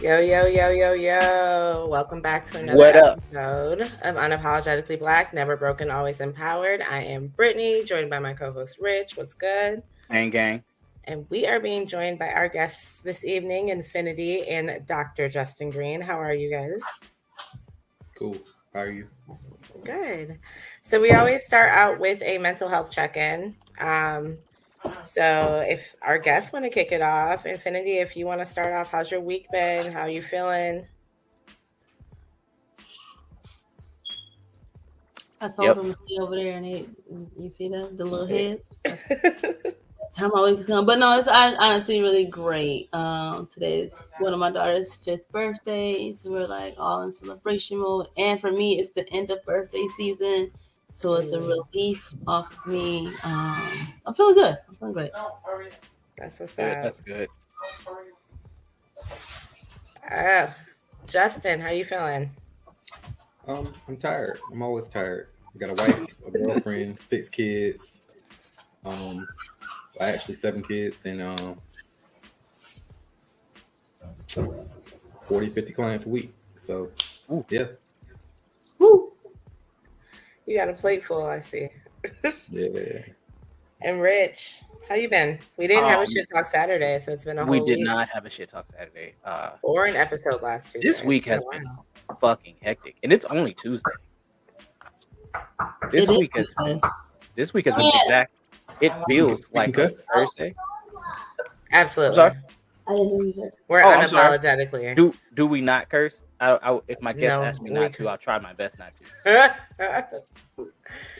Yo, yo, yo, yo, yo. Welcome back to another What up? episode of Unapologetically Black, Never Broken, Always Empowered. I am Brittany, joined by my co-host Rich. What's good? Gang. And we are being joined by our guests this evening, Infinity and Dr. Justin Green. How are you guys? Cool. How are you? Good. So we always start out with a mental health check-in. So if our guests want to kick it off, Infinity, if you want to start off, how's your week been? How are you feeling? I told them to stay over there, and you see them, the little heads. That's how my week is going. But no, it's honestly really great. Today is one of my daughter's 5th birthday, so we're like all in celebration mode. And for me, it's the end of birthday season, so it's a relief off of me. I'm feeling good. I'm feeling great. That's what's up. That's good. Justin, how you feeling? I'm tired. I'm always tired. I got a wife, a girlfriend, 6 kids. Actually 7 kids and 40, 50 clients a week. So, yeah. Woo! You got a plate full, I see. Yeah. And Rich, how you been? We didn't have a Shit Talk Saturday, so it's been a whole week. We did not have a Shit Talk Saturday. Or an episode last Tuesday. This week has been fucking hectic. And it's only Tuesday. This week has been exact. It feels like a Thursday. Absolutely. Sorry? I didn't know you said. We're unapologetically here. Do we not curse? If my guests ask me not to, I'll try my best not to.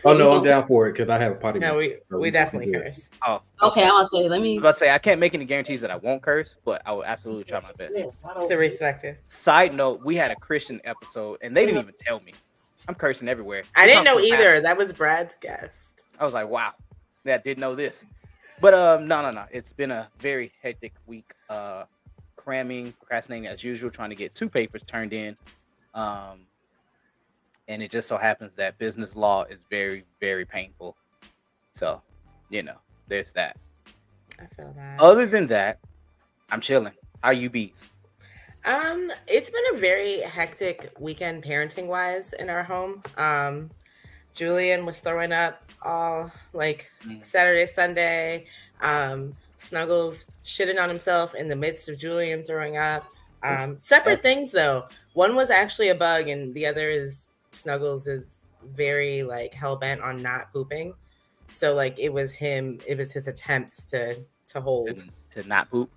Oh no, I'm down for it because I have a potty. No, we definitely curse. Oh, okay. I'll say. Let me. I was about to say I can't make any guarantees that I won't curse, but I will absolutely try my best. To respect it. Side note: we had a Christian episode, and they didn't even tell me. I'm cursing everywhere. I didn't know either. That was Brad's guest. I was like, wow, yeah, I didn't know this. But no. It's been a very hectic week. Cramming, procrastinating as usual, trying to get 2 papers turned in. And it just so happens that business law is very, very painful. So, there's that. I feel that. Other than that, I'm chilling. How are you bees? It's been a very hectic weekend parenting wise in our home. Julian was throwing up all Saturday, Sunday. Snuggles shitting on himself in the midst of Julian throwing up. Separate things though. One was actually a bug, and the other is Snuggles is very hell bent on not pooping. So it was his attempts to hold to not poop.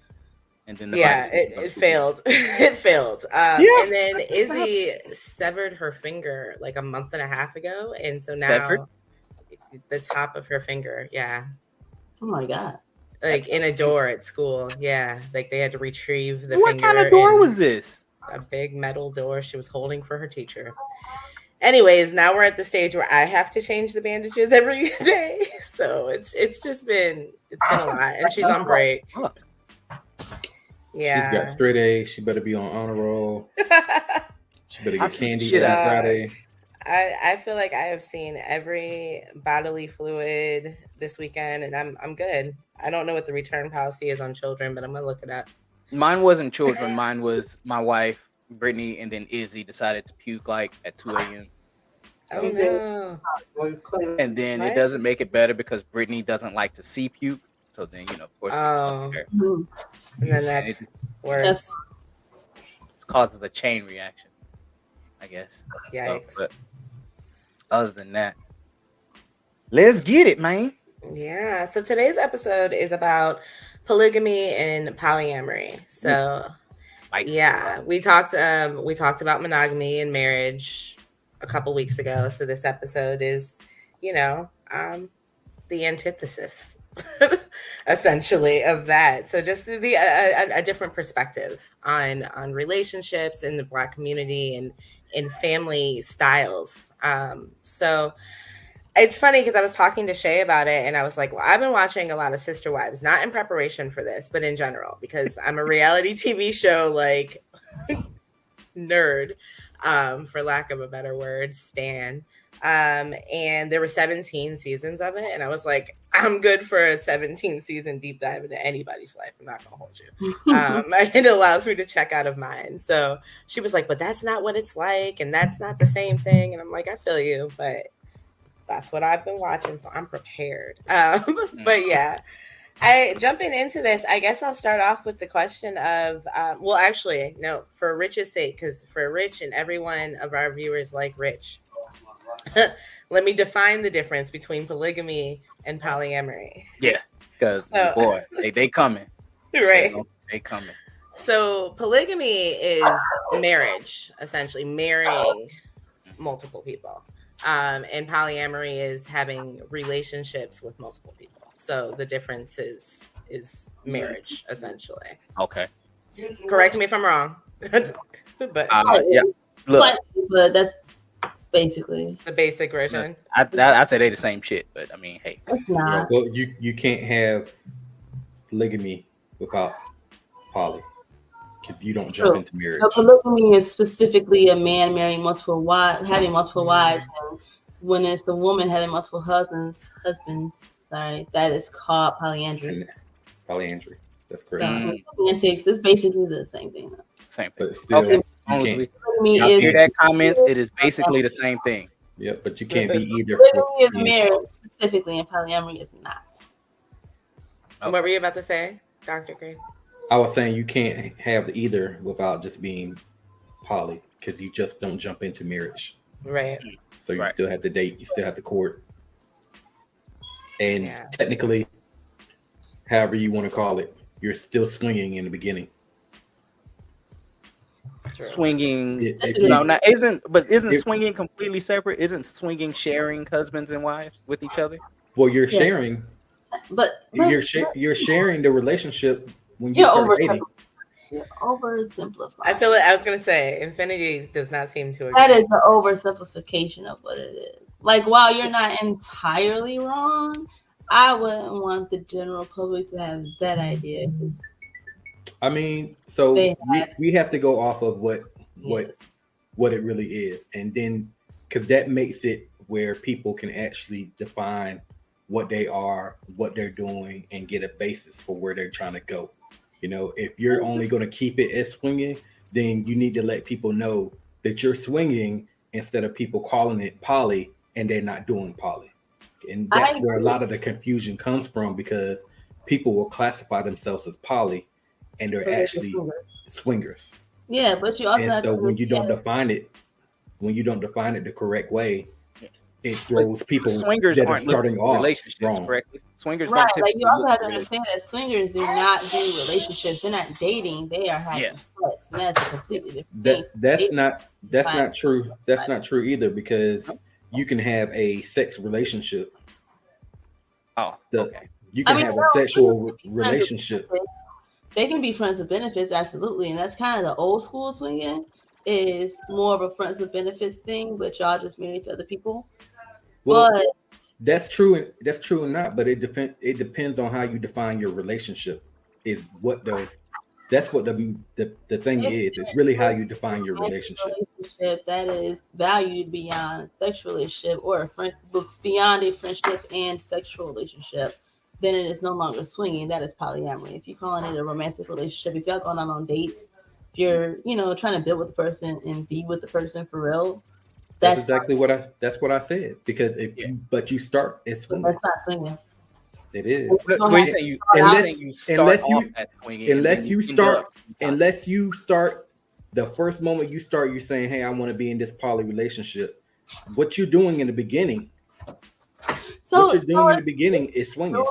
And then it failed. It failed. And then Izzy severed her finger a month and a half ago, and so now the top of her finger, Oh my god! In a door at school, they had to retrieve the finger. What kind of door was this? A big metal door she was holding for her teacher. Anyways, now we're at the stage where I have to change the bandages every day, so it's been a lot, and she's on break. Yeah, she's got straight A's. She better be on honor roll. She better get candy every Friday. I feel like I have seen every bodily fluid this weekend, and I'm good. I don't know what the return policy is on children, but I'm gonna look it up. Mine wasn't children. Mine was my wife, Brittany, and then Izzy decided to puke at 2 a.m. Oh no! And then it doesn't make it better because Brittany doesn't like to see puke. So then, of course, and then that's worse. It causes a chain reaction, I guess. Yeah. But other than that, let's get it, man. Yeah. So today's episode is about polygamy and polyamory. So, spicy. Yeah, we talked about monogamy and marriage a couple weeks ago. So this episode is, the antithesis. Essentially of that. So just a different perspective on relationships in the Black community and in family styles. So it's funny because I was talking to Shay about it, and I was like, well, I've been watching a lot of Sister Wives, not in preparation for this, but in general, because I'm a reality TV show nerd, for lack of a better word, stan. And there were 17 seasons of it, and I was like, I'm good for a 17 season deep dive into anybody's life. I'm not gonna hold you. It allows me to check out of mine. So she was like, but that's not what it's like, and that's not the same thing. And I'm like, I feel you, but that's what I've been watching, so I'm prepared. But yeah, jumping into this, I guess I'll start off with the question of, well, actually, no, for Rich's sake, because for Rich and every one of our viewers like Rich, let me define the difference between polygamy and polyamory. Yeah, because boy, they coming. Right. They coming. So polygamy is marriage, essentially marrying multiple people. And polyamory is having relationships with multiple people. So the difference is marriage, essentially. Okay. Correct me if I'm wrong. But yeah. Look, slightly, but that's basically the basic version. I say they the same shit, but I mean, hey. it's not. Well, you can't have polygamy without poly, because you don't jump into marriage. So polygamy is specifically a man marrying multiple wives, having multiple wives, and when it's the woman having multiple husbands, sorry, that is called polyandry. Polyandry. That's correct. So semantics is basically the same thing. Same thing. But still, Okay. you can't. Y'all hear that comments? It is basically the same thing. Yeah, but you can't be either. Polygamy is marriage specifically, and polyamory is not. What were you about to say, Dr. Green? I was saying you can't have either without just being poly, because you just don't jump into marriage. Right. So you still have to date, you still have to court. And technically, however you want to call it, you're still swinging in the beginning. Swinging, Now, isn't swinging completely separate? Isn't swinging sharing husbands and wives with each other? Well, you're sharing, but you're sharing the relationship when you start dating. You're oversimplifying. I feel it. I was gonna say infinity does not seem to agree. That is the oversimplification of what it is. Like, while you're not entirely wrong, I wouldn't want the general public to have that idea. I mean, so we have to go off of what it really is, and then because that makes it where people can actually define what they are, what they're doing, and get a basis for where they're trying to go. You know, if you're only going to keep it as swinging, then you need to let people know that you're swinging instead of people calling it poly and they're not doing poly. And that's where a lot of the confusion comes from, because people will classify themselves as poly and they're actually swingers. Yeah, but you also have so to when you don't define it the correct way, it throws people swingers that aren't are starting off relationships wrong. Correctly. Swingers right, don't like you also have to understand that swingers do not do relationships. They're not dating. They are having sex, and that's a completely different thing. That's not true. That's not true either, because you can have a sex relationship. You can have a sexual relationship. They can be friends with benefits, absolutely, and that's kind of the old school swinging. Is more of a friends with benefits thing, but y'all just married to other people. Well, but that's true. That's true or not, but it depends on how you define your relationship. That's what the thing is. It's really how you define your relationship. That is valued beyond a sexual relationship, or a friend beyond a friendship and sexual relationship. Then it is no longer swinging. That is polyamory. If you're calling it a romantic relationship, if y'all going on dates, if you're trying to build with the person and be with the person for real, that's exactly what I said. Because but you start as swinging. That's not swinging. It is. Unless you start the first moment you start, you're saying, "Hey, I want to be in this poly relationship." What you're doing in the beginning. So what you're doing in the beginning is swinging.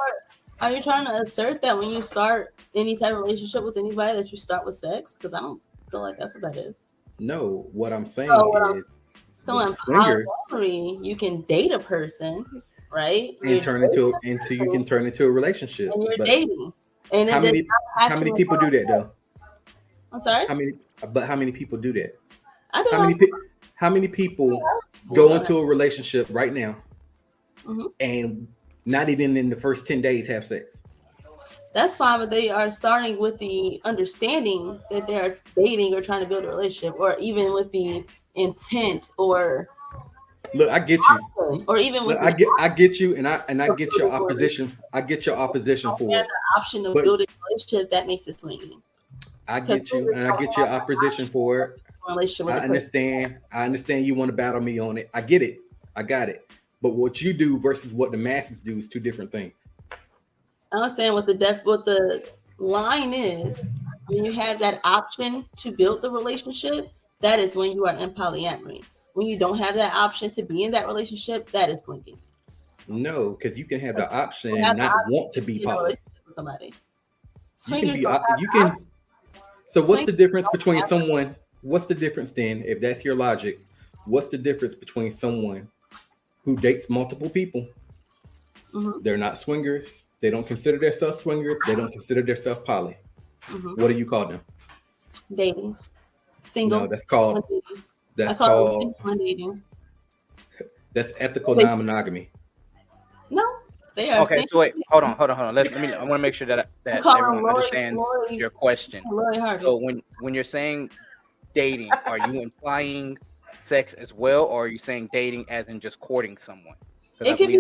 Are you trying to assert that when you start any type of relationship with anybody that you start with sex? Because I don't feel like that's what that is. No, what I'm saying is, so in polyamory, you can date a person, right? And you can turn into a relationship. And you're dating. And how many people do that though? I'm sorry? How many people do that? How many people go into a relationship right now and not even in the first 10 days have sex? That's fine, but they are starting with the understanding that they are dating or trying to build a relationship, or even with the intent or Look, I get you. Or even with I get you, and I get your opposition. I get your opposition for it. The option of building a relationship that makes it swinging. I get you, and I get your opposition for it. I understand you want to battle me on it. I get it. I got it. But what you do versus what the masses do is two different things. I understand what the line is. When you have that option to build the relationship, that is when you are in polyamory. When you don't have that option to be in that relationship, that is swinging. No, because you can have the option and not want to be poly. With somebody. Swingers you can. So what's the difference between someone? What's the difference then, if that's your logic? What's the difference between someone who dates multiple people? Mm-hmm. They're not swingers. They don't consider themselves swingers. They don't consider themselves poly. Mm-hmm. What do you call them? Dating. Single. No, that's called dating. That's ethical non-monogamy. No, they are. Okay, so wait, hold on. I want to make sure that everyone understands your question. So when you're saying dating, are you implying sex as well, or are you saying dating as in just courting someone? It could be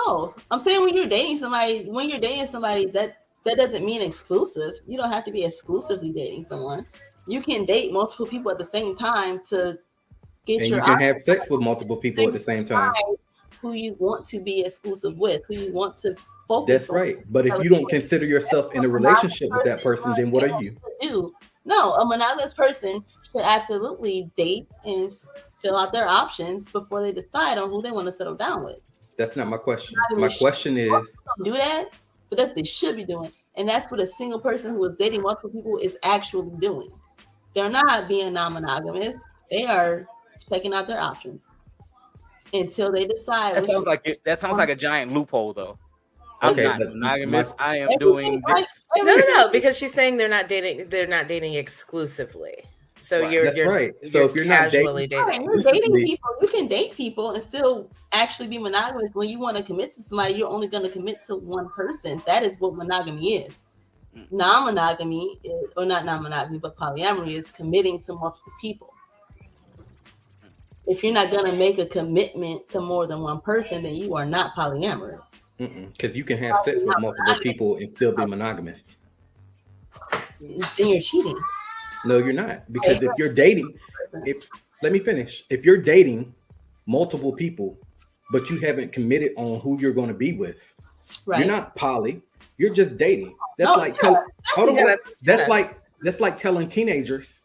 both. I'm saying when you're dating somebody, that doesn't mean exclusive. You don't have to be exclusively dating someone. You can date multiple people at the same time to get and you can have sex with multiple people at the same time. Who you want to be exclusive with, who you want to focus That's on. Right. But if you don't consider yourself in a relationship with that person, then what are you? No, a monogamous person should absolutely date and fill out their options before they decide on who they want to settle down with. That's not my question. My question is do that, but that's what they should be doing. And that's what a single person who is dating multiple people is actually doing. They're not being non-monogamous. They are checking out their options until they decide. That sounds like a giant loophole, though. I'm not monogamous. I am doing this. No, because she's saying they're not dating exclusively. So you're right. So if you're not dating you're dating people, you can date people and still actually be monogamous. When you want to commit to somebody, you're only going to commit to one person. That is what monogamy is. Non-monogamy, or not non-monogamy, but polyamory is committing to multiple people. If you're not going to make a commitment to more than one person, then you are not polyamorous. Because you can have sex with multiple people and still be monogamous. Then you're cheating. No, you're not. Because if you're dating, let me finish. If you're dating multiple people, but you haven't committed on who you're going to be with, you're not poly. You're just dating. That's like telling teenagers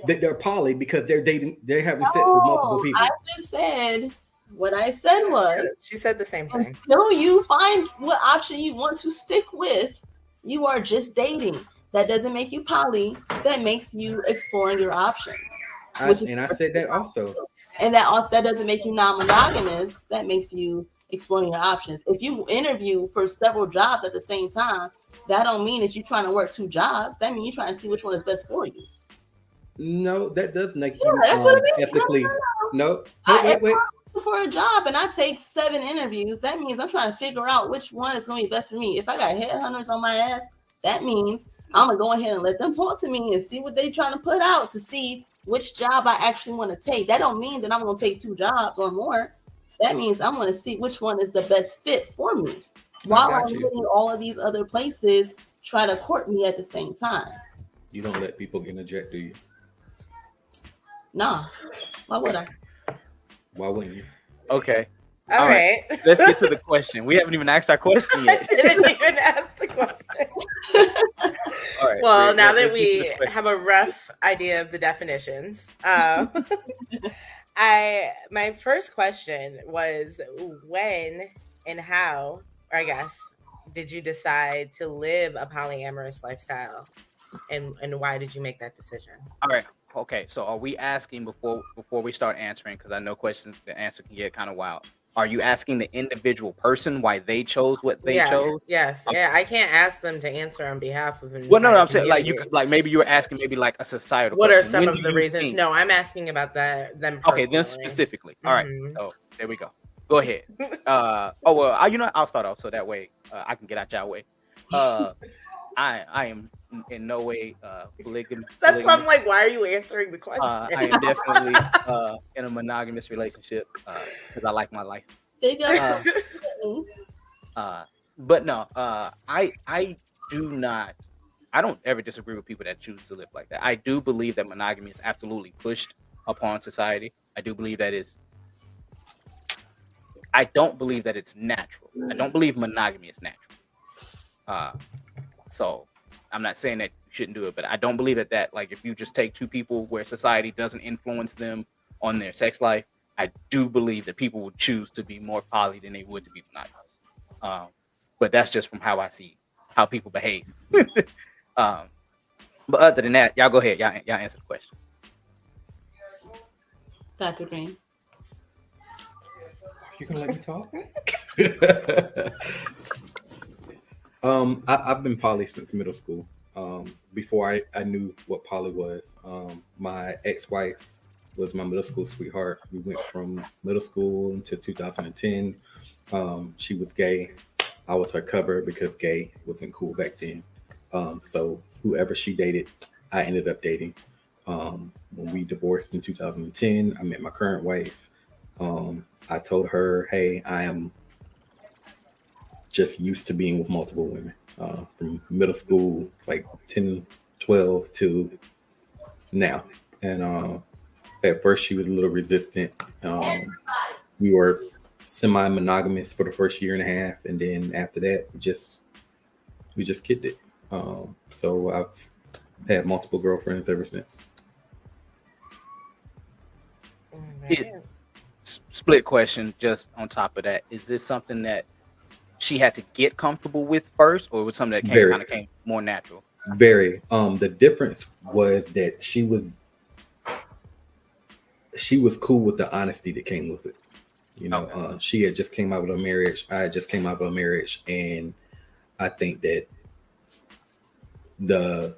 that they're poly because they're dating. They're having sex with multiple people. I just said what I said was. She said the same thing. Until you find what option you want to stick with, you are just dating. That doesn't make you poly. That makes you exploring your options. I said that also. And that doesn't make you non-monogamous. That makes you exploring your options. If you interview for several jobs at the same time, that don't mean that you're trying to work two jobs. That means you're trying to see which one is best for you. No, that does make you that's what it means. ethically. No. Wait. For a job and I take 7 interviews, that means I'm trying to figure out which one is going to be best for me. If I got headhunters on my ass, that means I'm going to go ahead and let them talk to me and see what they're trying to put out to see which job I actually want to take. That don't mean that I'm going to take 2 jobs or more. That means I'm going to see which one is the best fit for me. While I'm letting all of these other places try to court me at the same time. You don't let people interject, do you? Nah. Why would I? Why wouldn't you? Okay. All right. Let's get to the question. We haven't even asked our question yet. I didn't even ask the question. All right. Well, now that we have a rough idea of the definitions, my first question was when and how, or I guess, did you decide to live a polyamorous lifestyle, and why did you make that decision? All right. Okay, so are we asking before we start answering, because I know the answer can get kind of wild. Are you asking the individual person why they chose what they chose? Yes. Yeah, I can't ask them to answer on behalf of an Well, no, I'm saying like you could, like maybe you were asking maybe like a societal. What person. are some of the reasons? Think? No, I'm asking about them personally. Okay, then specifically. All right. So there we go. Go ahead. I'll start off so that way I can get out your way. I am in no way polygamous. That's why I'm like, why are you answering the question? I am definitely in a monogamous relationship because I like my life. Big up. But no, I do not. I don't ever disagree with people that choose to live like that. I do believe that monogamy is absolutely pushed upon society. I do believe that is. I don't believe that it's natural. I don't believe monogamy is natural. So I'm not saying that you shouldn't do it, but I don't believe that like if you just take two people where society doesn't influence them on their sex life, I do believe that people would choose to be more poly than they would to be monogamous. But that's just from how I see how people behave. But other than that, y'all go ahead. Y'all answer the question. Dr. Green. You gonna let me talk? I've been poly since middle school. Before I knew what poly was. My ex-wife was my middle school sweetheart. We went from middle school into 2010. She was gay. I was her cover because gay wasn't cool back then. So whoever she dated, I ended up dating. When we divorced in 2010, I met my current wife. I told her, hey, I am just used to being with multiple women from middle school, like 10, 12 to now. And at first she was a little resistant. We were semi-monogamous for the first year and a half. And then after that, we just kicked it. So I've had multiple girlfriends ever since. Split question just on top of that. Is this something that she had to get comfortable with first, or was something that kind of came more natural? Very. The difference was that she was cool with the honesty that came with it. You know, okay. She had just came out of a marriage. I had just came out of a marriage, and I think that the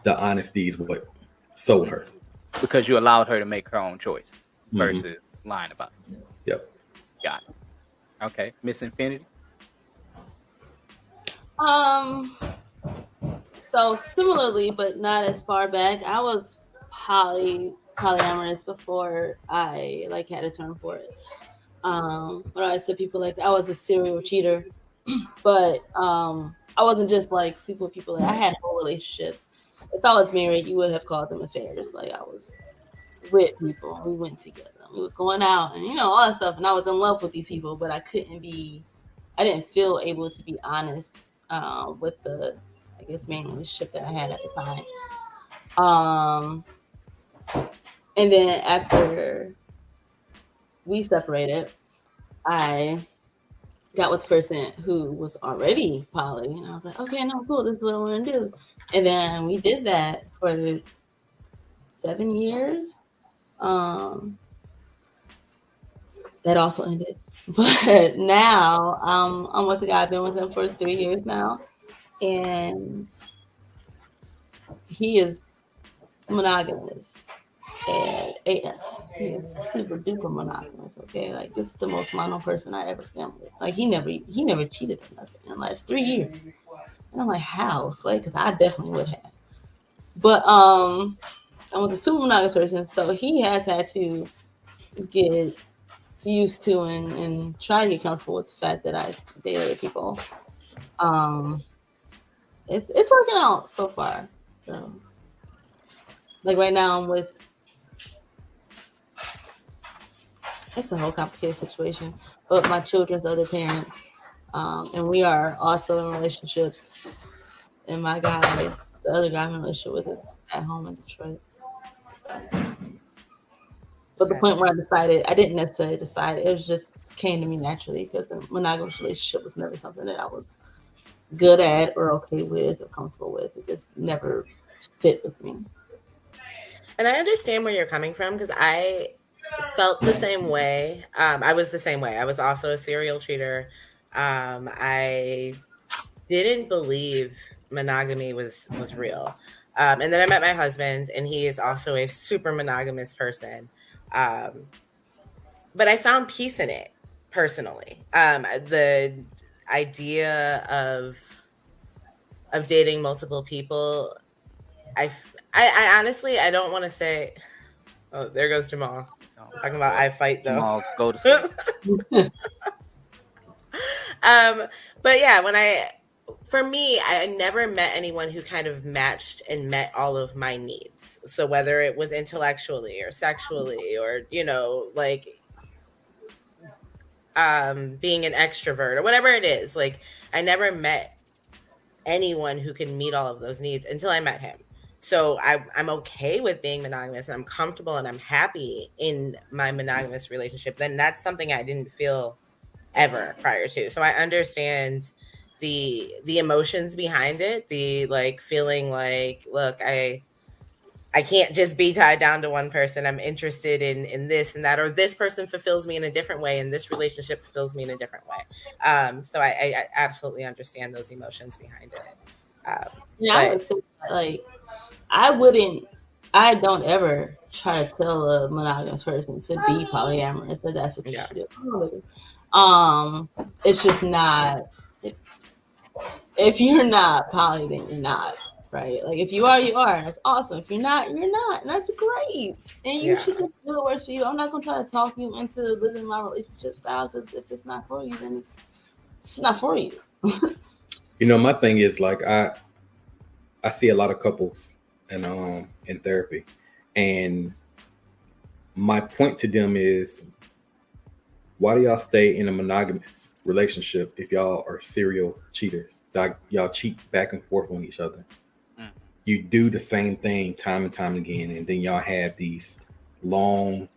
honesty is what sold her. Because you allowed her to make her own choice versus lying about it. Yep. Got it. Okay. Miss Infinity? So similarly, but not as far back, I was polyamorous before I like had a term for it. When I said people like I was a serial cheater, but I wasn't just like sleep with people. Like, I had whole relationships. If I was married, you would have called them affairs. Like I was with people, we went together, we was going out, and you know all that stuff. And I was in love with these people, but I didn't feel able to be honest with the, I guess, main relationship that I had at the time. And then after we separated, I got with the person who was already poly, and I was like, okay, no, cool, this is what I want to do. And then we did that for 7 years. That also ended. But now I'm with the guy. I've been with him for 3 years now, and he is monogamous and AF. He is super duper monogamous. Okay, like this is the most mono person I ever been with. Like he never cheated or nothing in the last 3 years. And I'm like, how? So because I definitely would have. But I'm with a super monogamous person, so he has had to get used to and try to get comfortable with the fact that I date other people. It's working out so far. So, like right now I'm with, it's a whole complicated situation, but my children's other parents, and we are also in relationships, and my guy, the other guy I'm in a relationship with, is at home in Detroit. So. But the point where I didn't necessarily decide, it was just came to me naturally because a monogamous relationship was never something that I was good at or okay with or comfortable with. It just never fit with me. And I understand where you're coming from because I felt the same way. I was the same way. I was also a serial cheater. I didn't believe monogamy was real. And then I met my husband, and he is also a super monogamous person. But I found peace in it personally. The idea of dating multiple people, I honestly, I don't want to say, oh, there goes Jamal. Talking about I fight though. Jamal, go to sleep. But yeah, for me, I never met anyone who kind of matched and met all of my needs. So whether it was intellectually or sexually or, like being an extrovert or whatever it is, like I never met anyone who can meet all of those needs until I met him. So I'm okay with being monogamous and I'm comfortable and I'm happy in my monogamous relationship. Then that's something I didn't feel ever prior to. So I understand the emotions behind it, the like feeling like, look, I can't just be tied down to one person. I'm interested in this and that, or this person fulfills me in a different way and this relationship fulfills me in a different way. So I absolutely understand those emotions behind it. I would say like I don't ever try to tell a monogamous person to be polyamorous or that's what you should do. It's just not, if you're not poly, then you're not, right? Like if you are, you are, and that's awesome. If you're not, you're not, and that's great. And you should just do what works for you. I'm not gonna try to talk you into living my relationship style because if it's not for you, then it's not for you. My thing is like I see a lot of couples and in therapy, and my point to them is, why do y'all stay in a monogamous relationship if y'all are serial cheaters? Like y'all cheat back and forth on each other. You do the same thing time and time again, and then y'all have these long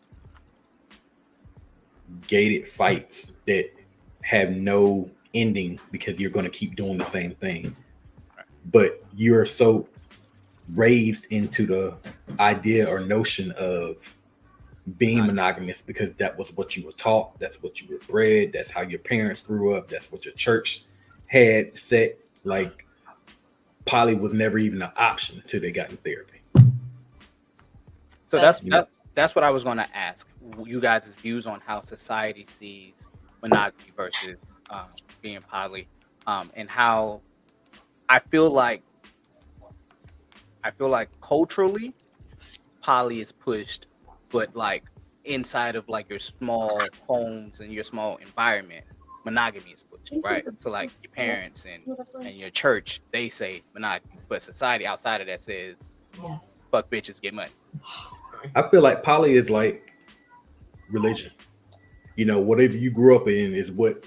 gated fights that have no ending because you're going to keep doing the same thing. But you're so raised into the idea or notion of being monogamous because that was what you were taught, that's what you were bred, that's how your parents grew up, that's what your church had set. Like poly was never even an option until they got in therapy. So that's what I was going to ask you guys' views on how society sees monogamy versus being poly, and how I feel like culturally poly is pushed, but like inside of like your small homes and your small environment, monogamy is pushed, right? So like your parents and your church, they say monogamy, but society outside of that says, yes, fuck bitches, get money. I feel like poly is like religion. Whatever you grew up in is what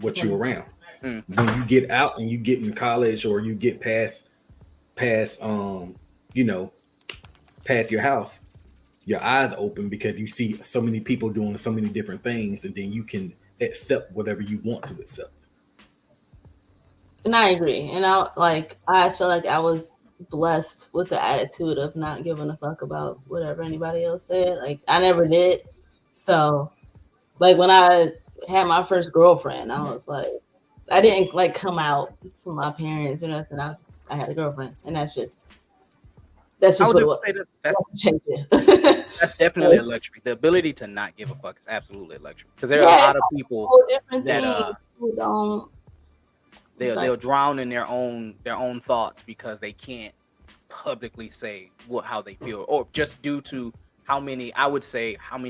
you're around. When you get out and you get in college or you get past your house, your eyes open because you see so many people doing so many different things, and then you can accept whatever you want to accept. And I agree. And I feel like I was blessed with the attitude of not giving a fuck about whatever anybody else said. Like I never did. So like when I had my first girlfriend, I was like, I didn't like come out to my parents or nothing. I had a girlfriend, and that's just what it was. That's definitely a luxury. The ability to not give a fuck is absolutely a luxury. Because there are a lot of people that they'll drown in their own thoughts because they can't publicly say how they feel, or just due to how many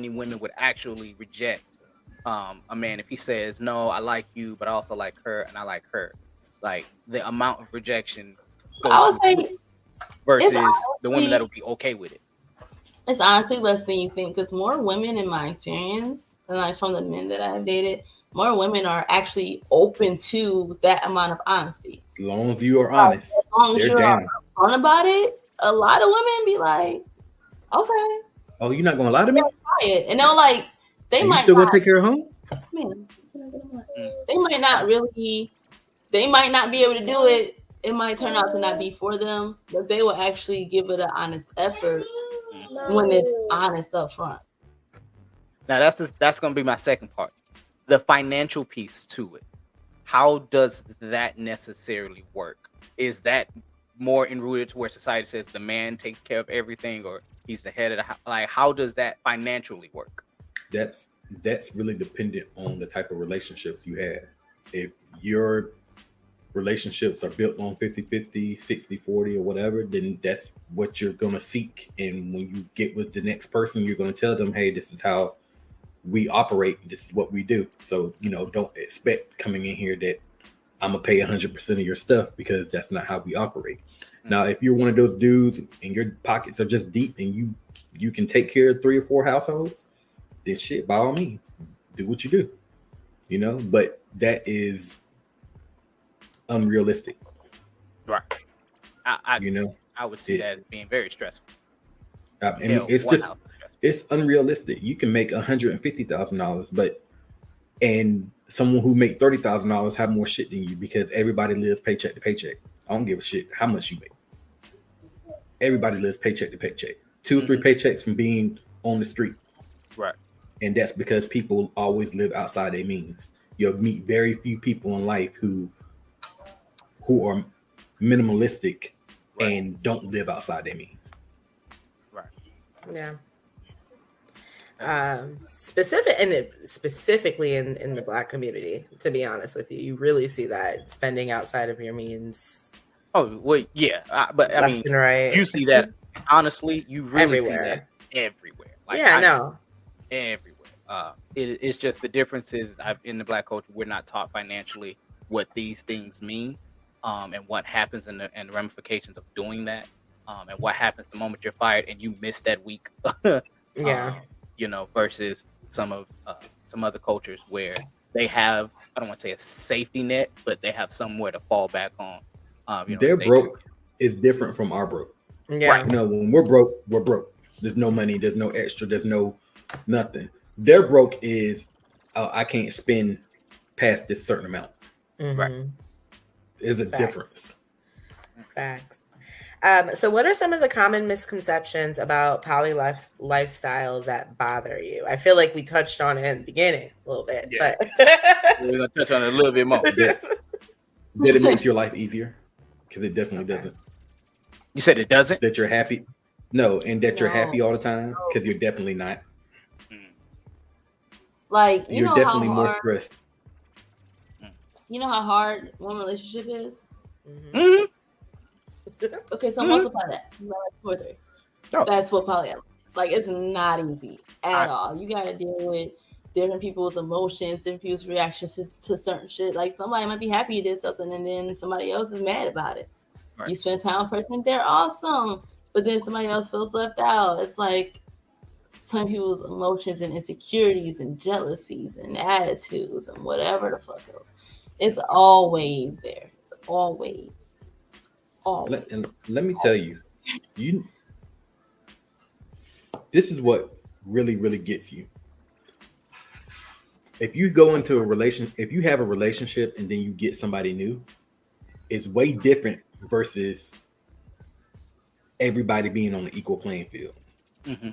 women would actually reject a man if he says, no, I like you, but I also like her and I like her. Like the amount of rejection versus the women that'll be okay with it. It's honestly less than you think, because more women, in my experience, and like from the men that I've dated, more women are actually open to that amount of honesty. As long as you are honest, as long as you're upfront about it, a lot of women be like, okay. Oh, you're not gonna lie to me? And they're like, they might still gonna take care of home? Man, they might not be able to do it. It might turn out to not be for them, but they will actually give it an honest effort when it's honest up front. Now that's going to be my second part. The financial piece to it. How does that necessarily work? Is that more enrooted to where society says the man takes care of everything, or he's the head of the house? Like, how does that financially work? That's really dependent on the type of relationships you have. If your relationships are built on 50-50, 60-40 or whatever, then that's what you're going to seek. And when you get with the next person, you're going to tell them, hey, this is how we operate. This is what we do. So, don't expect coming in here that I'm going to pay 100% of your stuff, because that's not how we operate. Mm-hmm. Now, if you're one of those dudes and your pockets are just deep and you can take care of 3 or 4 households, then shit, by all means, do what you do, but that is unrealistic. Right. I would see that as being very stressful. It's unrealistic. You can make $150,000, and someone who makes $30,000 have more shit than you, because everybody lives paycheck to paycheck. I don't give a shit how much you make. Everybody lives paycheck to paycheck. 2 or 3 paychecks from being on the street. Right. And that's because people always live outside their means. You'll meet very few people in life who are minimalistic and don't live outside their means. Right. Yeah. Specifically in the Black community, to be honest with you, you really see that spending outside of your means. Oh, well, yeah. But I mean, right. You see that, honestly, you really see that everywhere. Everywhere. It's just the difference is in the Black culture, we're not taught financially what these things mean, and what happens and the ramifications of doing that, and what happens the moment you're fired and you miss that week. Versus some other cultures where they have, I don't want to say a safety net, but they have somewhere to fall back on. Their broke is different from our broke. Yeah. Right. When we're broke. There's no money. There's no extra. There's no nothing. Their broke is, I can't spend past this certain amount. Mm-hmm. Right. There's a difference. Facts. So what are some of the common misconceptions about poly lifestyle that bother you? I feel like we touched on it in the beginning a little bit, but we're going to touch on it a little bit more. That it makes your life easier, because it definitely doesn't. You said it doesn't? That you're happy? No, and that you're happy all the time, because you're definitely not. Like, you're definitely more stressed. You know how hard one relationship is? Mm-hmm. Okay, so multiply that. 2 or 3. Oh. That's what polyamory is. Like, it's not easy at all. You got to deal with different people's emotions, different people's reactions to certain shit. Like, somebody might be happy you did something, and then somebody else is mad about it. Right. You spend time with a person, they're awesome, but then somebody else feels left out. It's like some people's emotions and insecurities and jealousies and attitudes and whatever the fuck else. It's always there. It's always. And let me tell you, this is what really, really gets you. If you go into if you have a relationship and then you get somebody new, it's way different versus everybody being on an equal playing field. Mm-hmm.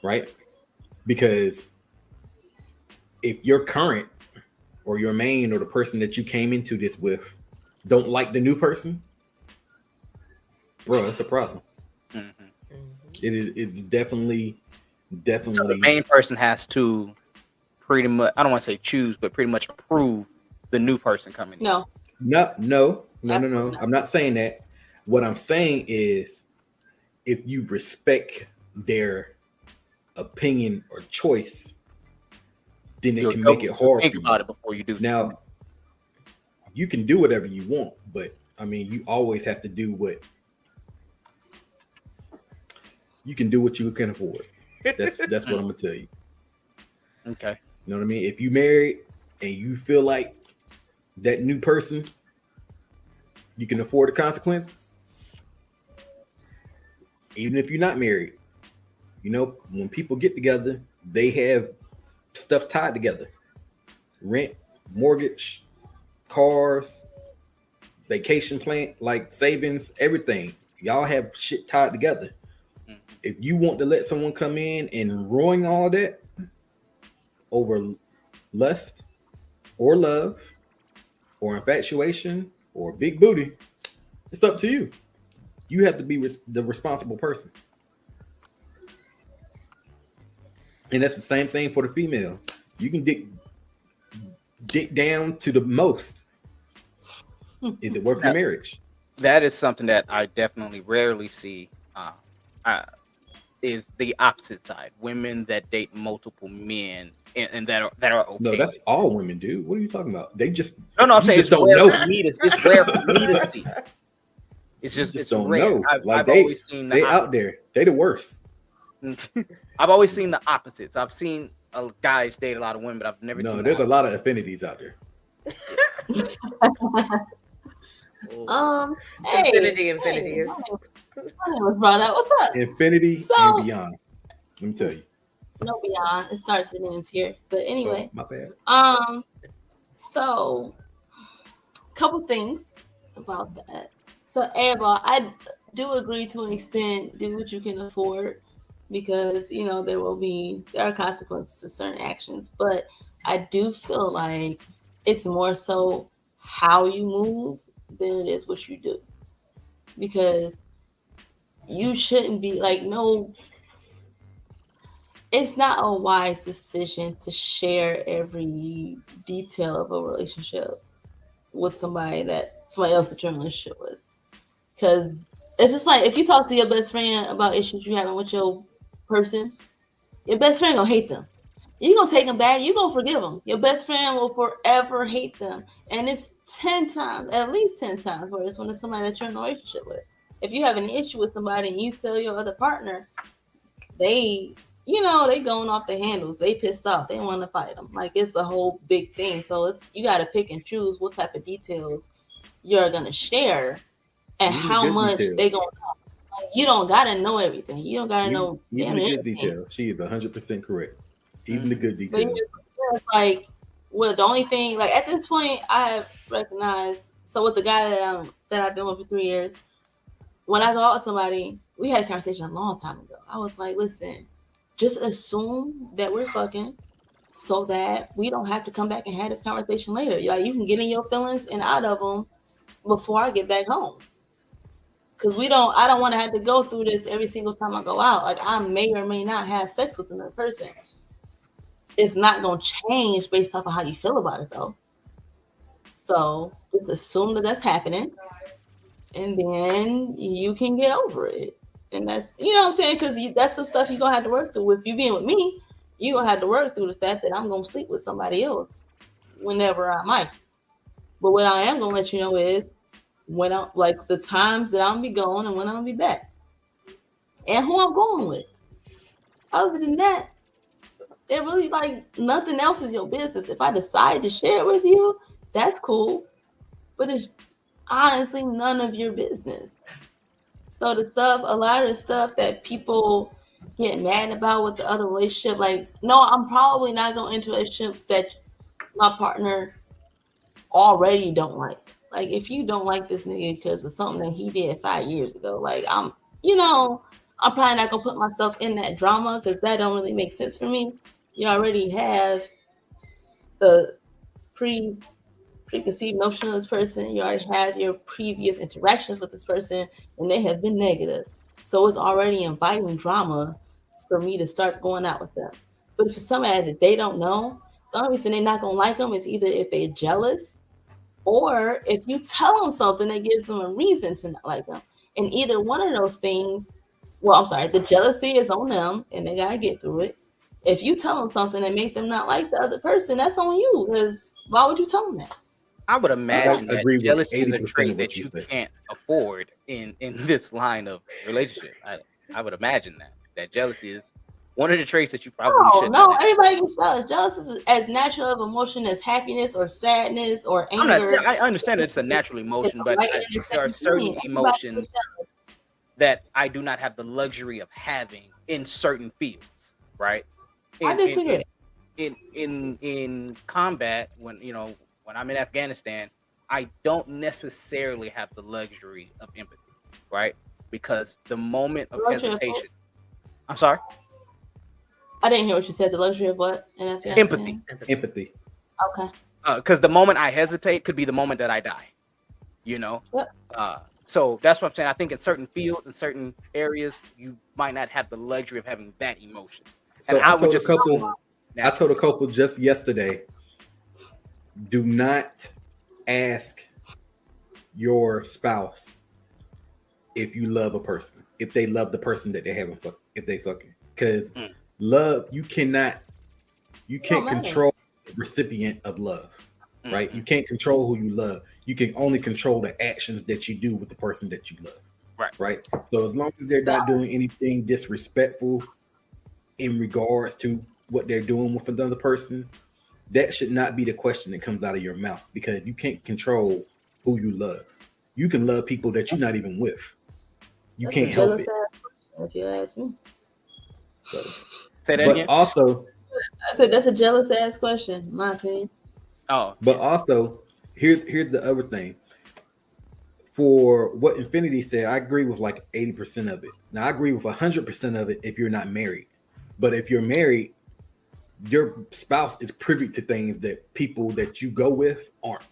Right? Because if your current or your main or the person that you came into this with don't like the new person, bro, that's a problem. Mm-hmm. It's definitely. So the main person has to pretty much, I don't want to say choose, but pretty much approve the new person coming in. No. I'm not saying that. What I'm saying is, if you respect their opinion or choice, then it can make it hard. Think about it before you do. Now, you can do whatever you want, but I mean, you always have to do what you can do, what you can afford. That's what I'm gonna tell you. Okay. You know what I mean? If you married and you feel like that new person, you can afford the consequences. Even if you're not married, when people get together, they have stuff tied together: rent, mortgage, cars, vacation plan, like savings, everything. Y'all have shit tied together. If you want to let someone come in and ruin all that over lust or love or infatuation or big booty, it's up to you. You have to be the responsible person. And that's the same thing for the female. You can dig down to the most. Is it worth your marriage? That is something that I definitely rarely see. Is the opposite side. Women that date multiple men and that are okay. No, that's all women do. What are you talking about? They just I'm saying it's rare for me to see. It's don't rare. know. I've always seen they out there. They the worst. I've always seen the opposites. I've seen guys date a lot of women, but I've never seen. No, there's a lot of affinities out there. Infinities. Was brought up. What's up? Infinity and beyond. Let me tell you. No beyond. It starts and ends here. But anyway. My bad. So couple things about that. So Ava, I do agree to an extent, do what you can afford, because there are consequences to certain actions. But I do feel like it's more so how you move than it is what you do. Because you shouldn't be it's not a wise decision to share every detail of a relationship with somebody else that you're in a relationship with. Because it's just like, if you talk to your best friend about issues you're having with your person, your best friend gonna hate them. You're gonna take them back, you're gonna forgive them. Your best friend will forever hate them. And it's at least 10 times worse when it's somebody that you're in a relationship with. If you have an issue with somebody and you tell your other partner, they going off the handles. They pissed off. They want to fight them. Like, it's a whole big thing. So you got to pick and choose what type of details you're going to share and how much they going to know. You don't got to know everything. You don't got to know even the good details. She is 100% correct. Even the good details. But the only thing, at this point, I have recognized, so with the guy that I've been with for 3 years, when I go out with somebody, we had a conversation a long time ago. I was like, listen, just assume that we're fucking so that we don't have to come back and have this conversation later. You can get in your feelings and out of them before I get back home. Because I don't want to have to go through this every single time I go out. Like, I may or may not have sex with another person. It's not going to change based off of how you feel about it, though. So just assume that that's happening. And then you can get over it. And that's, what I'm saying? Because that's some stuff you're going to have to work through. If you being with me, you're going to have to work through the fact that I'm going to sleep with somebody else whenever I might. But what I am going to let you know is when I'm the times that I'm going to be going and when I'm going to be back. And who I'm going with. Other than that, it really nothing else is your business. If I decide to share it with you, that's cool. But it's honestly none of your business. So a lot of the stuff that people get mad about with the other relationship, no, I'm probably not going into a relationship that my partner already don't like. Like, if you don't like this nigga because of something that he did 5 years ago, I'm probably not gonna put myself in that drama because that don't really make sense for me. You already have the preconceived notion of this person. You already have your previous interactions with this person, and they have been negative. So it's already inviting drama for me to start going out with them. But if it's somebody that they don't know, the only reason they're not gonna like them is either if they're jealous, or if you tell them something that gives them a reason to not like them. And either one of those things, the jealousy is on them, and they gotta get through it. If you tell them something that make them not like the other person, that's on you. Because why would you tell them that? I would imagine that jealousy is a trait that you can't afford in this line of relationship. I would imagine that jealousy is one of the traits that you probably shouldn't. No, everybody gets jealous. Jealous is as natural of emotion as happiness or sadness or anger. I understand it's a natural emotion, but there are certain emotions that I do not have the luxury of having in certain fields, right? I disagree. In combat, when I'm in Afghanistan, I don't necessarily have the luxury of empathy, right? Because the moment of hesitation. I'm sorry? I didn't hear what you said. The luxury of what in Afghanistan? Empathy. Okay. Because the moment I hesitate could be the moment that I die. Yep. So that's what I'm saying. I think in certain fields, in certain areas, you might not have the luxury of having that emotion. So I told a couple just yesterday, do not ask your spouse if you love a person, if they love the person that they haven't fucked, if they fucking, because love, you can't control the recipient of love, right? You can't control who you love. You can only control the actions that you do with the person that you love, right? So as long as they're not doing anything disrespectful in regards to what they're doing with another person, that should not be the question that comes out of your mouth, because you can't control who you love. You can love people that you're not even with. You can't help it. If you ask me. So, say that again. Also, I said that's a jealous ass question, in my opinion. Oh, but also, here's the other thing. For what Infinity said, I agree with like 80% of it. Now I agree with 100% of it if you're not married. But if you're married, your spouse is privy to things that people that you go with aren't.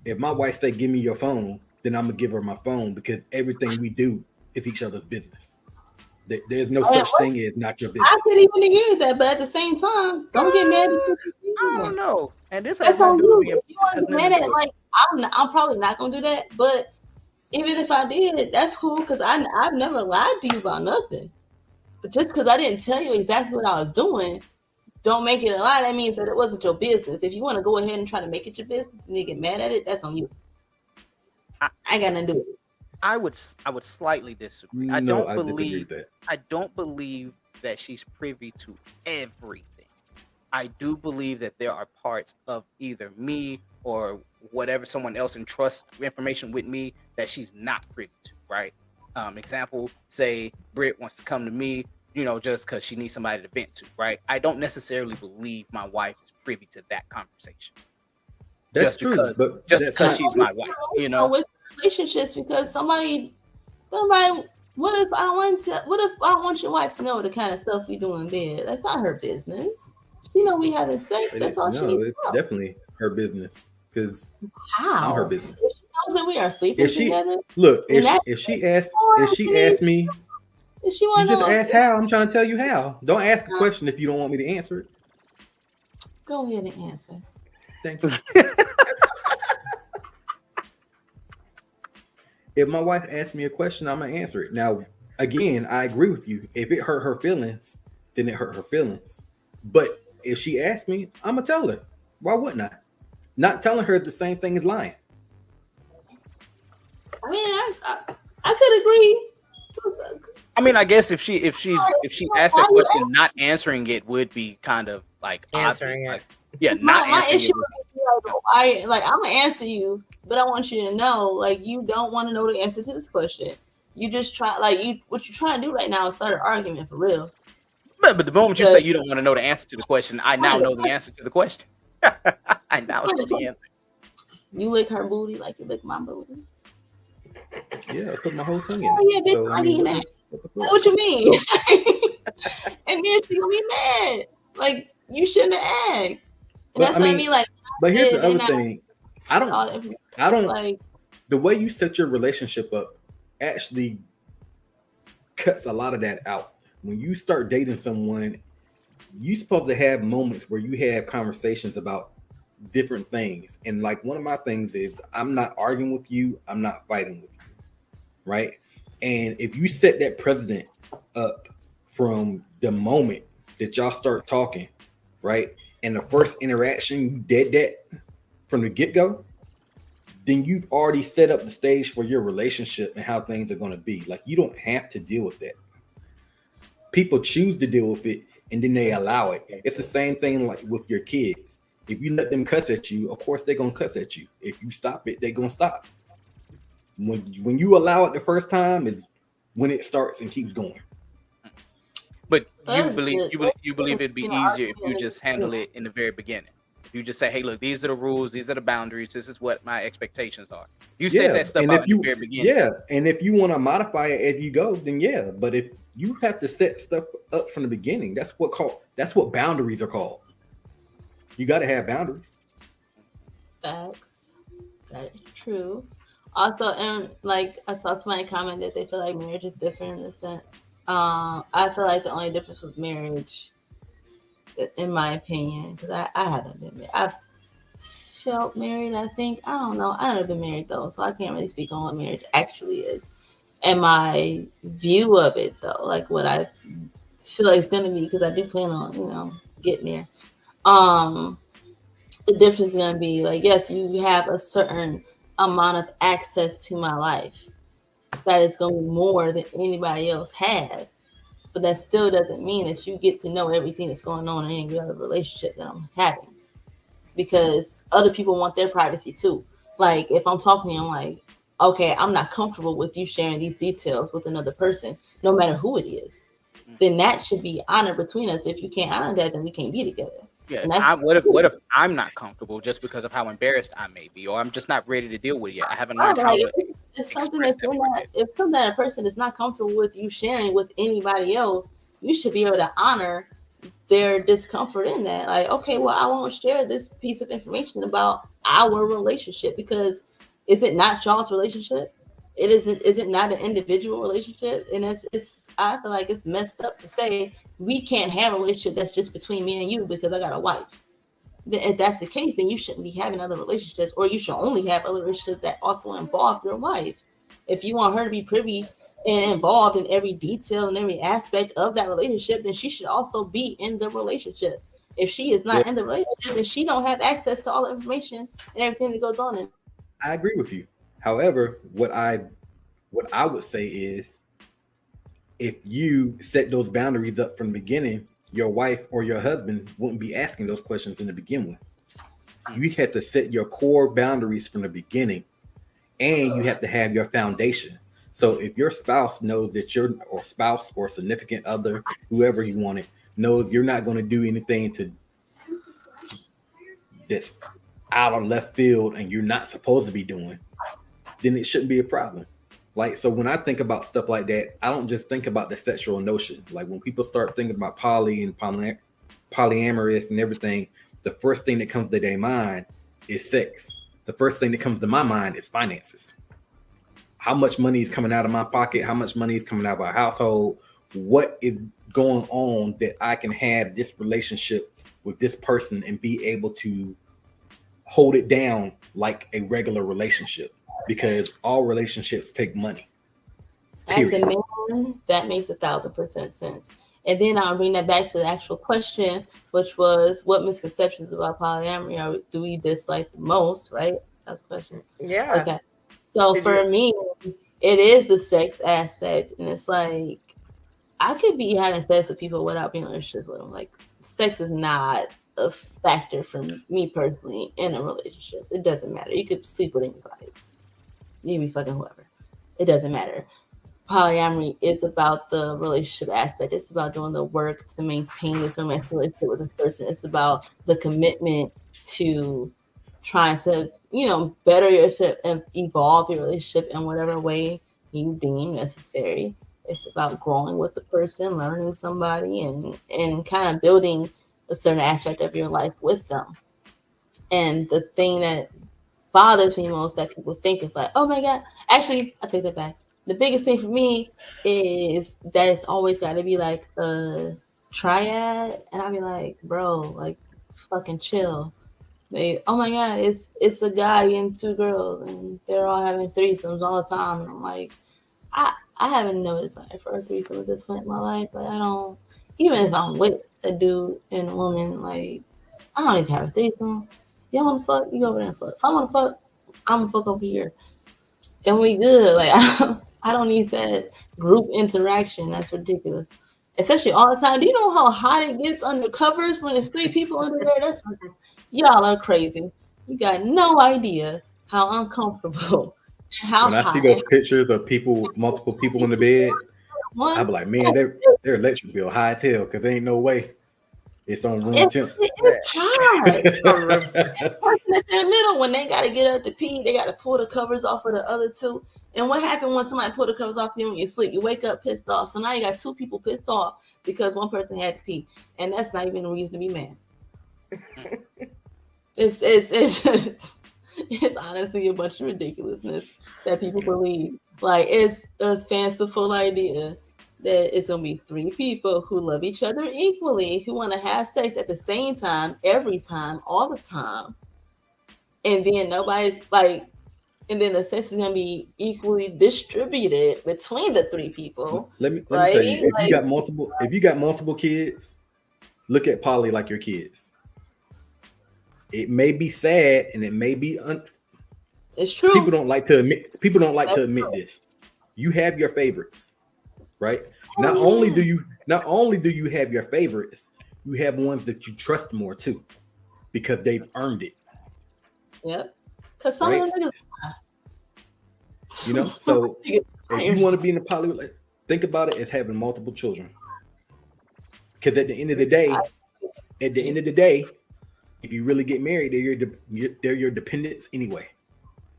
If my wife say, "Give me your phone," then I'm gonna give her my phone, because everything we do is each other's business. There's no such thing as not your business. I could even agree with that, but at the same time, don't get mad at what you see. I don't know. And this that's on you. If you want to get mad at, like, I'm probably not gonna do that. But even if I did, that's cool, because I've never lied to you about nothing. But just because I didn't tell you exactly what I was doing, don't make it a lie. That means that it wasn't your business. If you want to go ahead and try to make it your business and you get mad at it, that's on you. I ain't got nothing to do with it. I would slightly disagree. I don't believe that she's privy to everything. I do believe that there are parts of either me or whatever someone else entrusts information with me that she's not privy to, right? Example, say Britt wants to come to me, just because she needs somebody to vent to, right? I don't necessarily believe my wife is privy to that conversation. That's true, but just because she's my wife, with relationships, because somebody, what if I don't want your wife to know the kind of stuff we do in bed? That's not her business. She know we having sex. That's all she needs to know. It's definitely her business, because how? Her business. If she knows that we are sleeping together. Look, if she asks me, you just ask how. I'm trying to tell you how. Don't ask a question if you don't want me to answer it. Go ahead and answer. Thank you. If my wife asks me a question, I'm gonna answer it. Now, again, I agree with you. If it hurt her feelings, then it hurt her feelings. But if she asks me, I'm gonna tell her. Why wouldn't I? Not telling her is the same thing as lying. I mean, I could agree. I mean, I guess if she asks that question, not answering it would be kind of like answering it. My issue is like I'm gonna answer you, but I want you to know, like, you don't want to know the answer to this question. You just try, what you're trying to do right now is start an argument for real. But the moment you say you don't want to know the answer to the question, I now know the answer to the question. I now know the answer. You lick her booty like you lick my booty. Yeah, I put my whole tongue in. Oh yeah, bitch, I mean that. What you mean? And then she gonna be mad. Like, you shouldn't have asked. And that's what I mean. Like, but here's the other thing. I don't like the way you set your relationship up actually cuts a lot of that out. When you start dating someone, you're supposed to have moments where you have conversations about different things. And like, one of my things is, I'm not arguing with you, I'm not fighting with you, right? And if you set that precedent up from the moment that y'all start talking, right, and the first interaction you did that from the get-go, then you've already set up the stage for your relationship and how things are going to be. Like, you don't have to deal with that. People choose to deal with it, and then they allow it. It's the same thing like with your kids. If you let them cuss at you, of course they're going to cuss at you. If you stop it, they're going to stop. When you allow it the first time is when it starts and keeps going. But you believe it'd be easier if you just handle it in the very beginning. If you just say, "Hey, look, these are the rules, these are the boundaries, this is what my expectations are." You set that stuff out in the very beginning. Yeah, and if you want to modify it as you go, then yeah. But if you have to set stuff up from the beginning, that's what boundaries are called. You got to have boundaries. Facts. That is true. Also, and like, I saw somebody comment that they feel like marriage is different in the sense. I feel like the only difference with marriage, in my opinion, because I haven't been married. felt married. I think I don't know. I've never been married though, so I can't really speak on what marriage actually is. And my view of it though, like what I feel like it's gonna be, because I do plan on getting there. The difference is gonna be like, yes, you have a certain amount of access to my life that is going to be more than anybody else has, but that still doesn't mean that you get to know everything that's going on in any other relationship that I'm having, because other people want their privacy too. Like if I'm talking to you, I'm like, okay, I'm not comfortable with you sharing these details with another person, no matter who it is. Then that should be honored between us. If you can't honor that, then we can't be together. Yeah. What if I'm not comfortable just because of how embarrassed I may be, or I'm just not ready to deal with it yet? I haven't learned how to. If something that a person is not comfortable with you sharing with anybody else, you should be able to honor their discomfort in that. Like, okay, well, I won't share this piece of information about our relationship, because is it not y'all's relationship? Is it not an individual relationship? And I feel like it's messed up to say we can't have a relationship that's just between me and you because I got a wife. If that's the case, then you shouldn't be having other relationships, or you should only have other relationships that also involve your wife. If you want her to be privy and involved in every detail and every aspect of that relationship, then she should also be in the relationship. If she is not in the relationship, then she don't have access to all the information and everything that goes on. I agree with you. However, what I would say is, if you set those boundaries up from the beginning, your wife or your husband wouldn't be asking those questions in the beginning. You had to set your core boundaries from the beginning, and you have to have your foundation. So if your spouse knows that spouse or significant other, whoever you want it, knows you're not going to do anything that's out of left field and you're not supposed to be doing, then it shouldn't be a problem. Like, so when I think about stuff like that, I don't just think about the sexual notion. Like when people start thinking about poly and polyamorous and everything, the first thing that comes to their mind is sex. The first thing that comes to my mind is finances. How much money is coming out of my pocket? How much money is coming out of our household? What is going on that I can have this relationship with this person and be able to hold it down like a regular relationship? Because all relationships take money. Period. As a man, that makes 1,000% sense. And then I'll bring that back to the actual question, which was, what misconceptions about polyamory do we dislike the most, right? That's the question. Yeah. Okay. So for me, it is the sex aspect. And it's like, I could be having sex with people without being in a relationship with them. Like, sex is not a factor for me personally in a relationship. It doesn't matter. You could sleep with anybody. You can be fucking whoever. It doesn't matter. Polyamory is about the relationship aspect. It's about doing the work to maintain this romantic relationship with this person. It's about the commitment to trying to, better yourself and evolve your relationship in whatever way you deem necessary. It's about growing with the person, learning somebody, and kind of building a certain aspect of your life with them. And the thing that bothers me most that people think is like, oh my God. Actually, I take that back. The biggest thing for me is that it's always got to be like a triad. And I'll be like, bro, like, it's fucking chill. Oh my God, it's a guy and two girls and they're all having threesomes all the time. And I'm like, I haven't no desire for a threesome at this point in my life. Like, I don't, even if I'm with a dude and a woman, like, I don't need to have a threesome. Y'all want to fuck? You go over there and fuck. If I want to fuck, I'm going to fuck over here. And we good. Like, I don't need that group interaction. That's ridiculous. Especially all the time. Do you know how hot it gets under covers when there's 3 people under there? Y'all are crazy. You got no idea how uncomfortable and how hot. When I see those pictures of people, multiple people in the bed, I'm like, man, their electric bill high as hell, because there ain't no way it's on room temp. It's hot. The person that's in the middle, when they got to get up to pee, they got to pull the covers off of the other 2. And what happened when somebody pull the covers off you when you sleep? You wake up pissed off. So now you got 2 people pissed off because one person had to pee. And that's not even a reason to be mad. It's honestly a bunch of ridiculousness that people believe. Like, it's a fanciful idea that it's going to be 3 people who love each other equally, who want to have sex at the same time, every time, all the time. and then nobody's like, and then the sex is gonna be equally distributed between the three people. Let me tell you, if you got multiple kids, look at poly like your kids. It may be sad and it may be it's true. People don't like to admit this. You have your favorites, right? Not only do you have your favorites, you have ones that you trust more too, because they've earned it. Yep. Because some of them niggas, you know, so if you want to be in the poly, think about it as having multiple children. Because at the end of the day, if you really get married, they're your dependents anyway.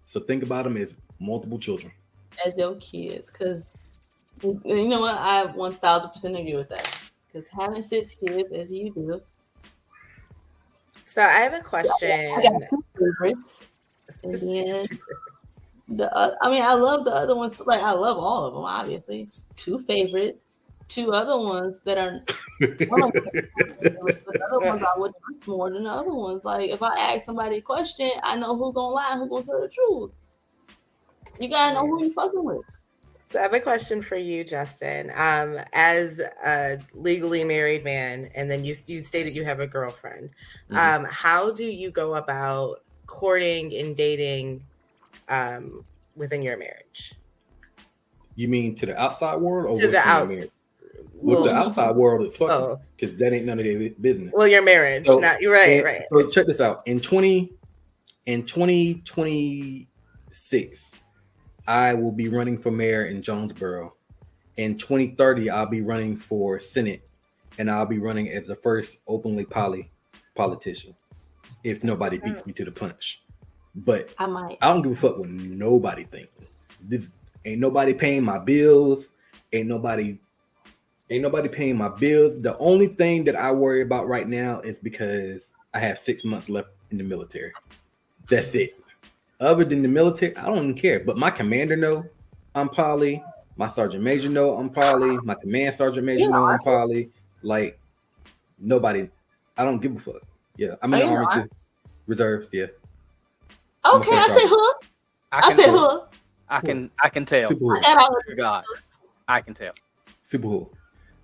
So think about them as multiple children. As your kids, because you know what, I 1000% agree with that. Because having 6 kids, as you do. So I have a question. So I got 2 favorites, and then I love the other ones. Like I love all of them, obviously. 2 favorites, 2 other ones that are. The other ones I would trust more than the other ones. Like if I ask somebody a question, I know who's gonna lie and who's gonna tell the truth. You gotta know who you fucking with. So I have a question for you, Justin. As a legally married man, and then you stated you have a girlfriend. Mm-hmm. How do you go about courting and dating within your marriage? You mean to the outside world or to the outside? With the outside world, it's fucking because that ain't none of their business. Well, your marriage, you're right. So check this out. In 2026, I will be running for mayor in Jonesboro. In 2030, I'll be running for Senate, and I'll be running as the first openly politician. If nobody beats me to the punch, but I don't give a fuck what nobody thinks. This ain't nobody paying my bills. Ain't nobody paying my bills. The only thing that I worry about right now is because I have 6 months left in the military. That's it. Other than the military, I don't even care. But my commander know I'm poly. My sergeant major know I'm poly. My command sergeant major know I'm poly. Like nobody. I don't give a fuck. Yeah, I'm in the Army too. Reserves. Yeah. Okay, I say hook. I say hook. I can tell. God, I can tell. Super cool.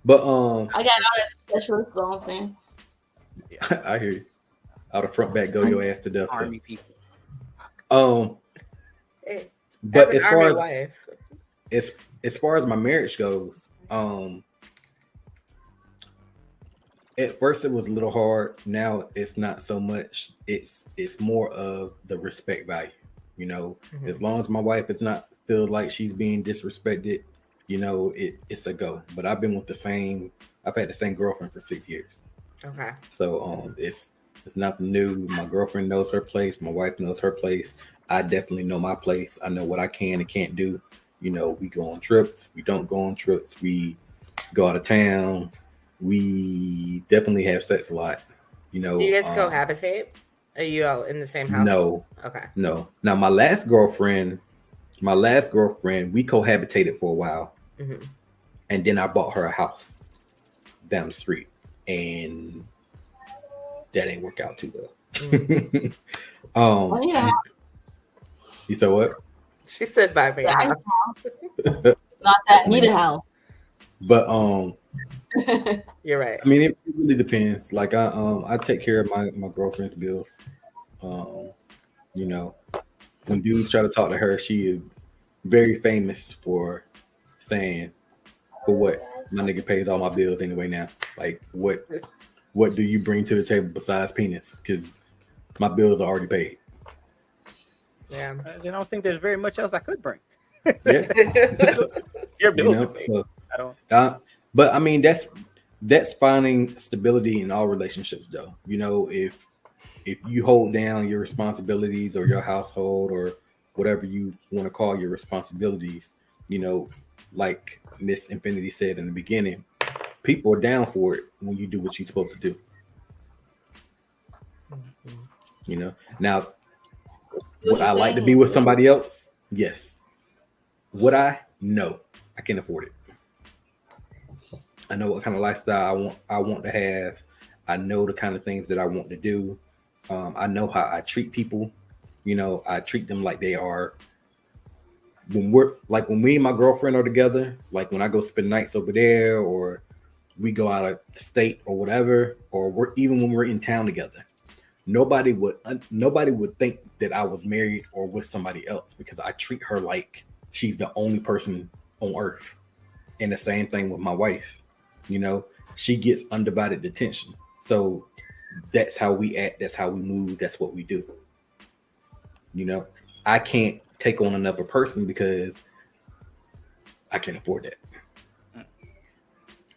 But I got all that specialist. So I'm saying. Yeah. I hear you. Out of front back, go your ass to death. Army people. But as far as my marriage goes, at first it was a little hard. Now it's not so much. It's more of the respect value. You know, as long as my wife does not feel like she's being disrespected, you know, it's a go. But I've had the same girlfriend for 6 years. Okay. So it's nothing new. My girlfriend knows her place. My wife knows her place. I definitely know my place. I know what I can and can't do. You know, we go on trips. We don't go on trips. We go out of town. We definitely have sex a lot. You know. Do you guys cohabitate? Are you all in the same house? No. Okay. No. Now, my last girlfriend, we cohabitated for a while. Mm-hmm. And then I bought her a house down the street. And that ain't work out too well. Mm-hmm. You said what? She said buy me a house. Not that need a house. But you're right. I mean, it really depends. Like I take care of my girlfriend's bills. You know, when dudes try to talk to her, she is very famous for saying, "For what? My nigga pays all my bills anyway now. Like what do you bring to the table besides penis? Because my bills are already paid." Yeah. I don't think there's very much else I could bring. Yeah. Your bills. You know, so, I don't. But I mean, that's finding stability in all relationships, though. You know, if you hold down your responsibilities or your household or whatever you want to call your responsibilities, you know, like Miss Infinity said in the beginning, people are down for it when you do what you're supposed to do. Mm-hmm. You know, now. Would I like to be with somebody else? Yes. Would I? No. I can't afford it. I know what kind of lifestyle I want to have. I know the kind of things that I want to do. I know how I treat people. You know, I treat them like they are. When me and my girlfriend are together, like when I go spend nights over there, or we go out of state or whatever, or even when we're in town together, nobody would think that I was married or with somebody else, because I treat her like she's the only person on earth. And the same thing with my wife. You know, she gets undivided attention. So that's how we act, that's how we move, that's what we do. You know, I can't take on another person because I can't afford that.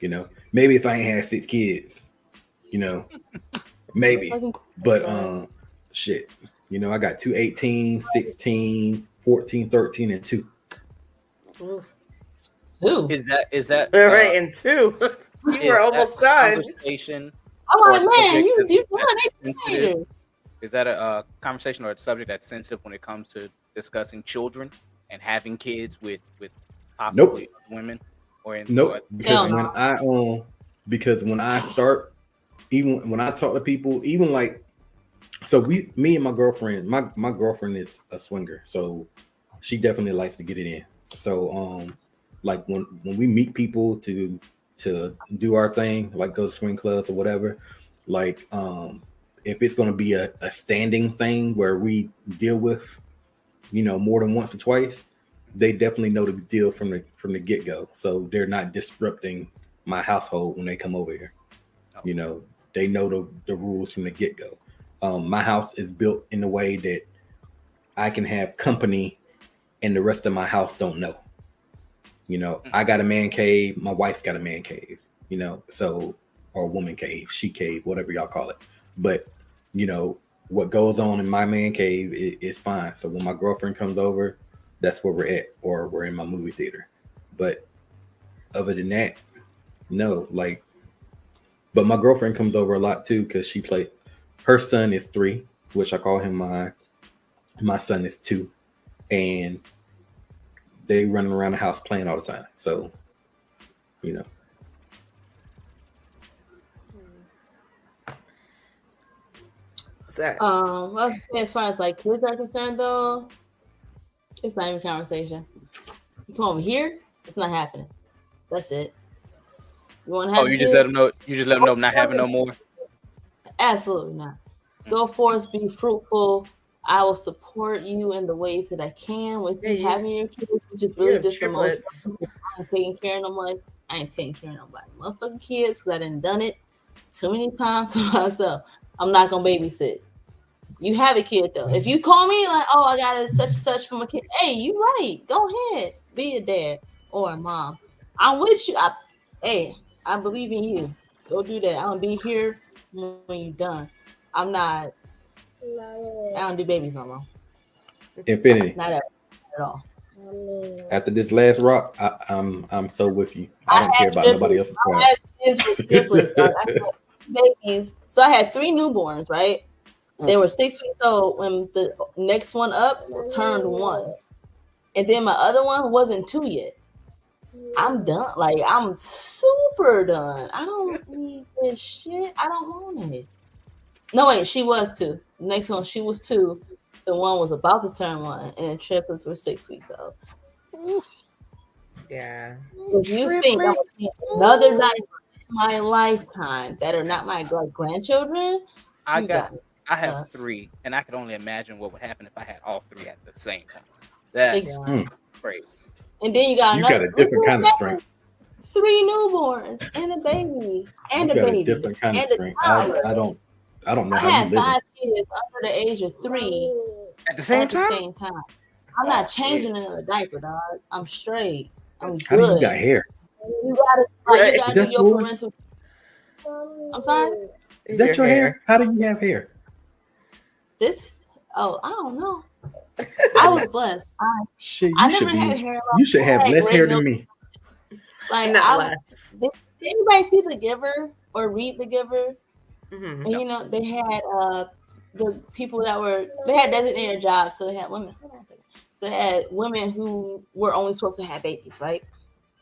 You know, maybe if I ain't had 6 kids, you know, maybe. But shit, you know, I got 2 18, 16, 14, 13, and 2. Ooh. Is that right? And 2. You were almost done. Conversation. I'm like, man, you done. Is that a conversation or a subject that's sensitive when it comes to discussing children and having kids with possibly women? Nope. Because when I start, even when I talk to people, even like, so me and my girlfriend, my girlfriend is a swinger, so she definitely likes to get it in. So like when we meet people to do our thing, like go to swing clubs or whatever, like if it's going to be a standing thing where we deal with, you know, more than once or twice, they definitely know the deal from the get-go. So they're not disrupting my household when they come over here. You know, they know the rules from the get-go. My house is built in a way that I can have company and the rest of my house don't know. You know, I got a man cave, my wife's got a man cave, you know, so, or a woman cave, she cave, whatever y'all call it. But, you know, what goes on in my man cave is fine. So when my girlfriend comes over, that's where we're at, or we're in my movie theater. But other than that, no, like, but my girlfriend comes over a lot too, because her son is 3, which I call him my son is 2. And they running around the house playing all the time. So, you know. Well, as far as like kids are concerned, though, it's not even a conversation. You come over here, it's not happening. That's it. You want to have? You just let them know. You just let them know I'm not having no more. Absolutely not. Go forth, be fruitful. I will support you in the ways that I can with you having your kids, which is really just emotional. I ain't taking care of nobody. I ain't taking care of nobody. Motherfucking kids, because I done it too many times to myself. I'm not gonna babysit. You have a kid though. If you call me like, oh, I got a such and such from a kid, hey, you right. Go ahead, be a dad or a mom. I'm with you. I believe in you. Go do that. I'm gonna be here when you're done. I'm not. I don't do babies no more. Infinity. Not at all. After this last rock, I'm so with you. I don't care about nobody else's plan. I had babies. So I had 3 newborns, right? They were 6 weeks old when the next one up turned 1. And then my other one wasn't 2 yet. I'm done. Like, I'm super done. I don't need this shit. I don't want it. No, wait, she was 2. Next one, she was 2. The one was about to turn 1, and the triplets were 6 weeks old. Yeah. If you think I'm gonna see another diaper in my lifetime that are not my grandchildren, I have 3, and I could only imagine what would happen if I had all 3 at the same time. That's crazy. And then you got a different kind of strength. 3 newborns and a baby and a baby. Different kind of strength. I don't know. I had 5 kids under the age of 3 at the same time. I'm not changing another diaper, dog. I'm straight. I'm good. How do you got hair? You gotta do your parental. I'm sorry. Is that your hair? How do you have hair? I don't know. I was blessed. I never had hair. You should have less hair than me. Like, did anybody see The Giver or read The Giver? Mm-hmm. And you know, they had the people they had designated jobs, so they had women. So they had women who were only supposed to have babies, right?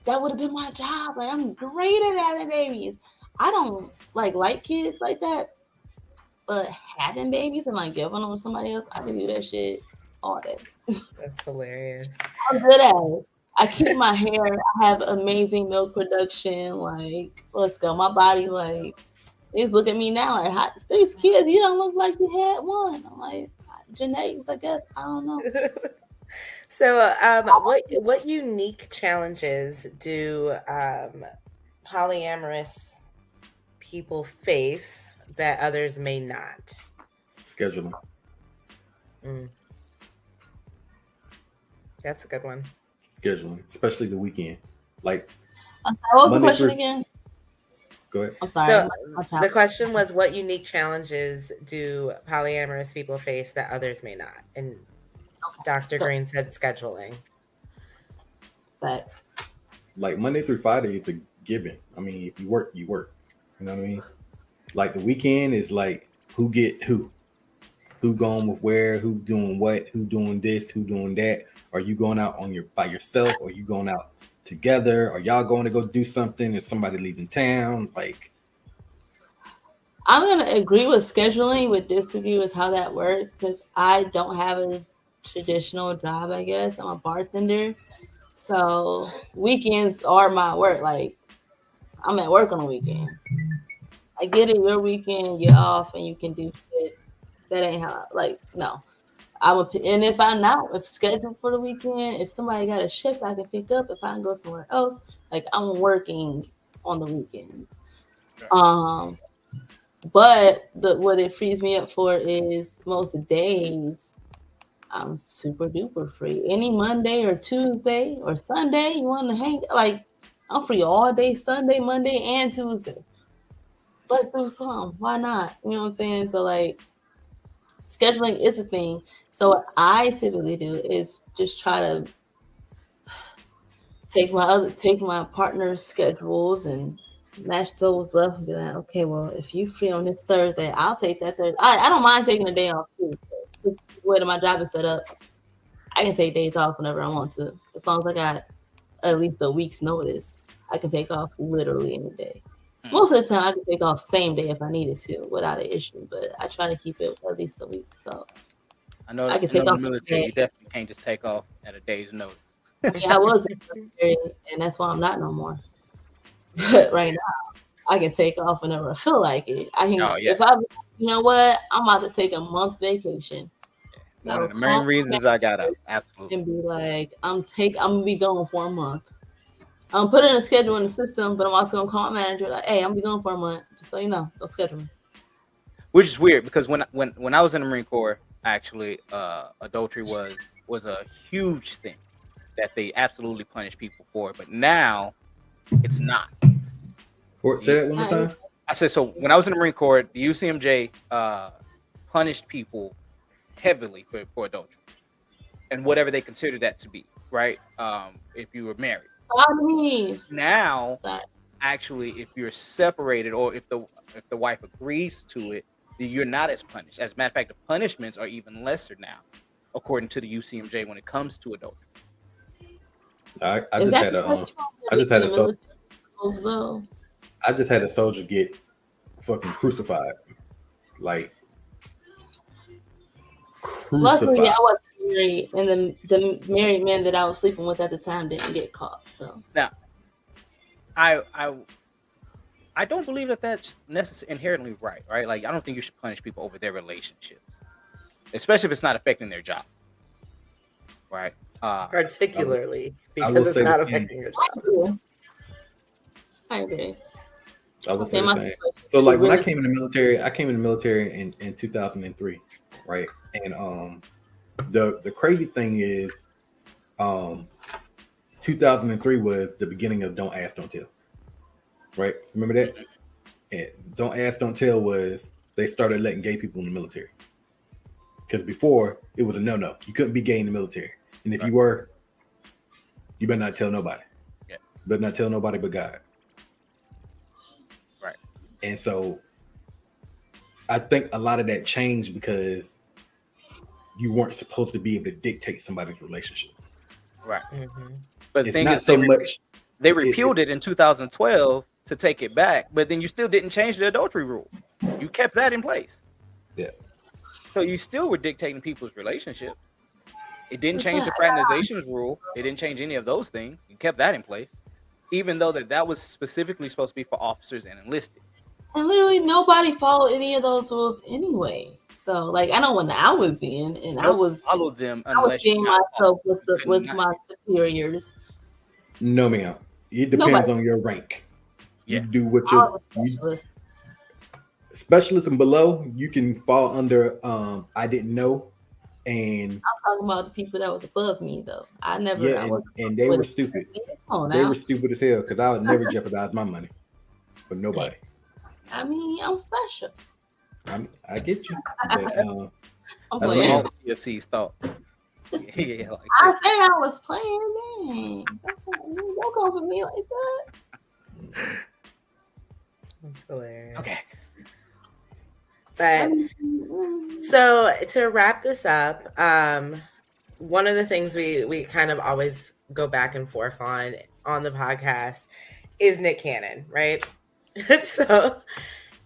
That would have been my job. Like, I'm great at having babies. I don't like kids like that. But having babies and like giving them to somebody else, I can do that shit all day. That's hilarious. I'm good at it. I keep my hair. I have amazing milk production. Like, let's go. My body, like, they just look at me now like, hot these kids, you don't look like you had one. I'm like, genetics, I guess. I don't know. So, what unique challenges do polyamorous people face that others may not? Scheduling. That's a good one. Scheduling, especially the weekend. Like, what was the question again? Go ahead. I'm sorry. So the question was, what unique challenges do polyamorous people face that others may not? And Dr. Green said scheduling. Thanks. Like Monday through Friday is a given. I mean, if you work, you work. You know what I mean? Like the weekend is like who get who going with where, who doing what, who doing this, who doing that. Are you going out by yourself? Or are you going out together? Are y'all going to go do something? Is somebody leaving town? Like, I'm gonna agree with scheduling, but disagree with how that works because I don't have a traditional job. I guess I'm a bartender, so weekends are my work. Like, I'm at work on the weekend. I get it. Your weekend, you're off, and you can do shit. That ain't how. Like, no. And if I'm not scheduled for the weekend, if somebody got a shift I can pick up, if I can go somewhere else, like I'm working on the weekend. But what it frees me up for is most days I'm super duper free. Any Monday or Tuesday or Sunday you want to hang, like I'm free all day, Sunday, Monday, and Tuesday. Let's do something. Why not? You know what I'm saying? So like scheduling is a thing. So what I typically do is just try to take my partner's schedules and match those up and be like, okay, well, if you free on this Thursday, I'll take that Thursday. I don't mind taking a day off too. The way that my job is set up, I can take days off whenever I want to. As long as I got at least a week's notice, I can take off literally any day. Most of the time, I can take off same day if I needed to without an issue, but I try to keep it at least a week. So I know I can take off in the military. You definitely can't just take off at a day's notice. Yeah, I was in the military, and that's why I'm not no more. But right now, I can take off whenever I feel like it. I can, if I, you know what, I'm about to take a month vacation. One of the main reasons I got out, absolutely, and be like, I'm gonna be gone for a month. I'm putting a schedule in the system, but I'm also gonna call my manager like, hey, I'm gonna be gone for a month, just so you know, don't schedule me. Which is weird because when I was in the Marine Corps, actually, adultery was a huge thing that they absolutely punish people for, but now it's not. Say that one more time. I said, so when I was in the Marine Corps, the UCMJ punished people heavily for adultery and whatever they considered that to be, right? If you were married. Now, actually, if you're separated or if the wife agrees to it, then you're not as punished. As a matter of fact, the punishments are even lesser now, according to the UCMJ when it comes to adultery. I just had a soldier get fucking crucified. Like crucified. Luckily, I wasn't married, and the married man that I was sleeping with at the time didn't get caught. So now, I don't believe that that's inherently right? Like I don't think you should punish people over their relationships, especially if it's not affecting their job, right? Particularly because it's not affecting your job. I agree. I would say the same. So like when I came in the military in 2003, right? And the crazy thing is 2003 was the beginning of Don't Ask, Don't Tell. Right? Remember that? And Don't Ask, Don't Tell was they started letting gay people in the military. Because before it was a no. You couldn't be gay in the military. And if you were, you better not tell nobody. Yeah. You better not tell nobody but God. Right. And so I think a lot of that changed because you weren't supposed to be able to dictate somebody's relationship. Right. Mm-hmm. But the thing is, they repealed it in 2012 to take it back, but then you still didn't change the adultery rule. You kept that in place. Yeah. So you still were dictating people's relationship. It didn't change the fraternizations rule. It didn't change any of those things. You kept that in place, even though that was specifically supposed to be for officers and enlisted. And literally nobody followed any of those rules anyway. So, like, I know when I was in, and I was followed them unless I was myself with my superiors. No, ma'am. It depends on your rank. Yeah. You do what you're specialist and below. You can fall under. I didn't know. And I'm talking about the people that was above me, though. I never. Yeah, and they were stupid. They were stupid as hell because I would never jeopardize my money for nobody. I mean, I'm special. I get you. But, I'm playing. All PFC's thought. Yeah, like I said I was playing. Dang. Don't come for me like that. That's hilarious. Okay. But so to wrap this up, one of the things we kind of always go back and forth on the podcast is Nick Cannon, right? So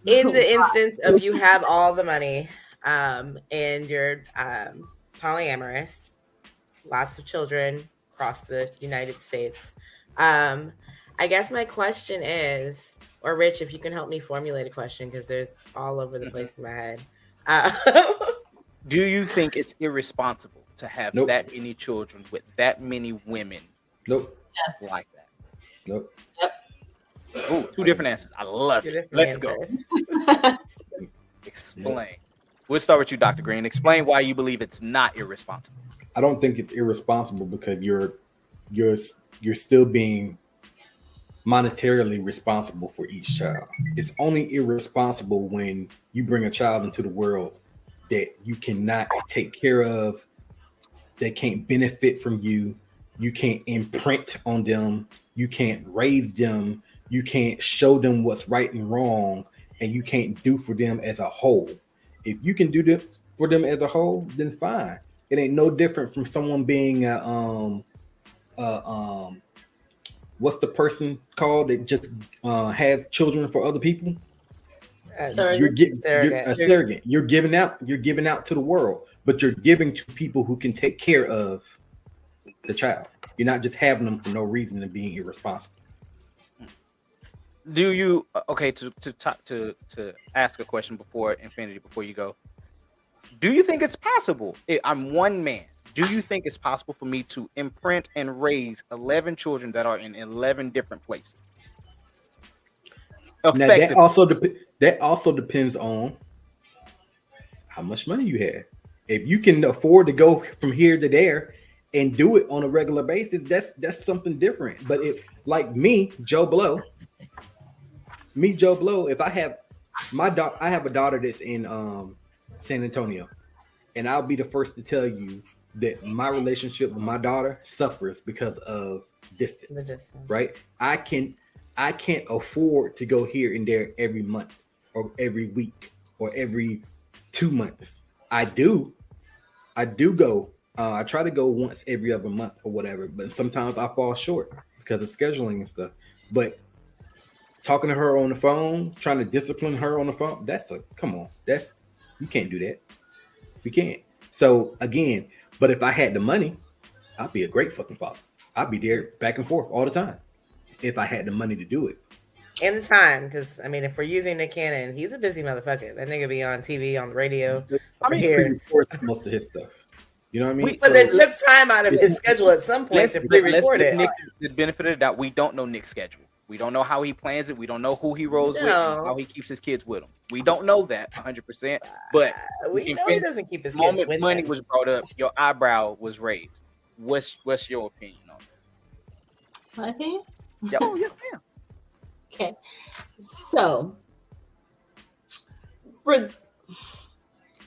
in the instance of you have all the money and you're polyamorous, lots of children across the United States, I guess my question is, or Rich, if you can help me formulate a question, because there's all over the place in my head. Do you think it's irresponsible to have that many children with that many women? Nope. Yes. Like that? Nope. Yep. Ooh, two different answers. I love it. Let's go. Explain. We'll start with you, Dr. Green. Explain why you believe it's not irresponsible. I don't think it's irresponsible because you're still being monetarily responsible for each child. It's only irresponsible when you bring a child into the world that you cannot take care of, that can't benefit from you, you can't imprint on them, you can't raise them, you can't show them what's right and wrong, and you can't do for them as a whole. If you can do that for them as a whole, then fine. It ain't no different from someone being what's the person called that just has children for other people? You're a surrogate. You're giving out to the world, but you're giving to people who can take care of the child. You're not just having them for no reason and being irresponsible. Do you to ask a question before you go? Do you think it's possible? I'm one man. Do you think it's possible for me to imprint and raise 11 children that are in 11 different places? Now that also depends on how much money you have. If you can afford to go from here to there and do it on a regular basis, that's something different. But if like me, Joe Blow, if I have I have a daughter that's in San Antonio, and I'll be the first to tell you that my relationship with my daughter suffers because of distance. Right? I can't afford to go here and there every month or every week or every 2 months. I do go. I try to go once every other month or whatever, but sometimes I fall short because of scheduling and stuff. But talking to her on the phone, trying to discipline her on the phone, you can't do that. You can't. So again, but if I had the money, I'd be a great fucking father. I'd be there back and forth all the time if I had the money to do it. And the time, because I mean, if we're using Nick Cannon, he's a busy motherfucker. That nigga be on TV, on the radio. Most of his stuff. You know what I mean? But they took time out of his schedule at some point to pre-record it. Nick, the benefit of the doubt, we don't know Nick's schedule. We don't know how he plans it. We don't know who he rolls with, and how he keeps his kids with him. We don't know that 100%. But we know he doesn't keep his kids with him. Money was brought up, your eyebrow was raised. What's your opinion on that? My opinion? Oh, yes, ma'am. Okay. So,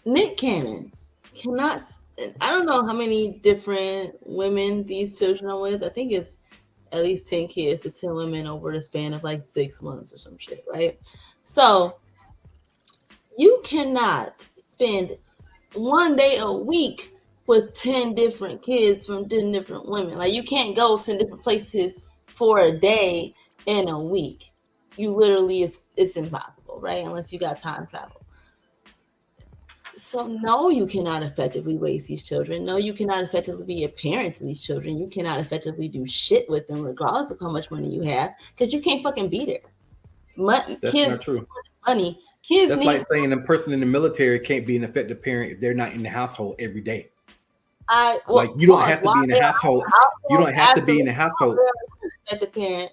Nick Cannon cannot. I don't know how many different women these children are with. I think it's at least 10 kids to 10 women over the span of like 6 months or some shit, right? So you cannot spend 1 day a week with 10 different kids from 10 different women. Like you can't go to different places for a day in a week. You literally, it's impossible, right? Unless you got time travel. So no, you cannot effectively raise these children. No, you cannot effectively be a parent to these children. You cannot effectively do shit with them, regardless of how much money you have, because you can't fucking be there. That's kids not true. Money. Kids That's like saying a person in the military can't be an effective parent if they're not in the household every day. Like you don't have to be in the household. You don't have to be in the household. Effective parent.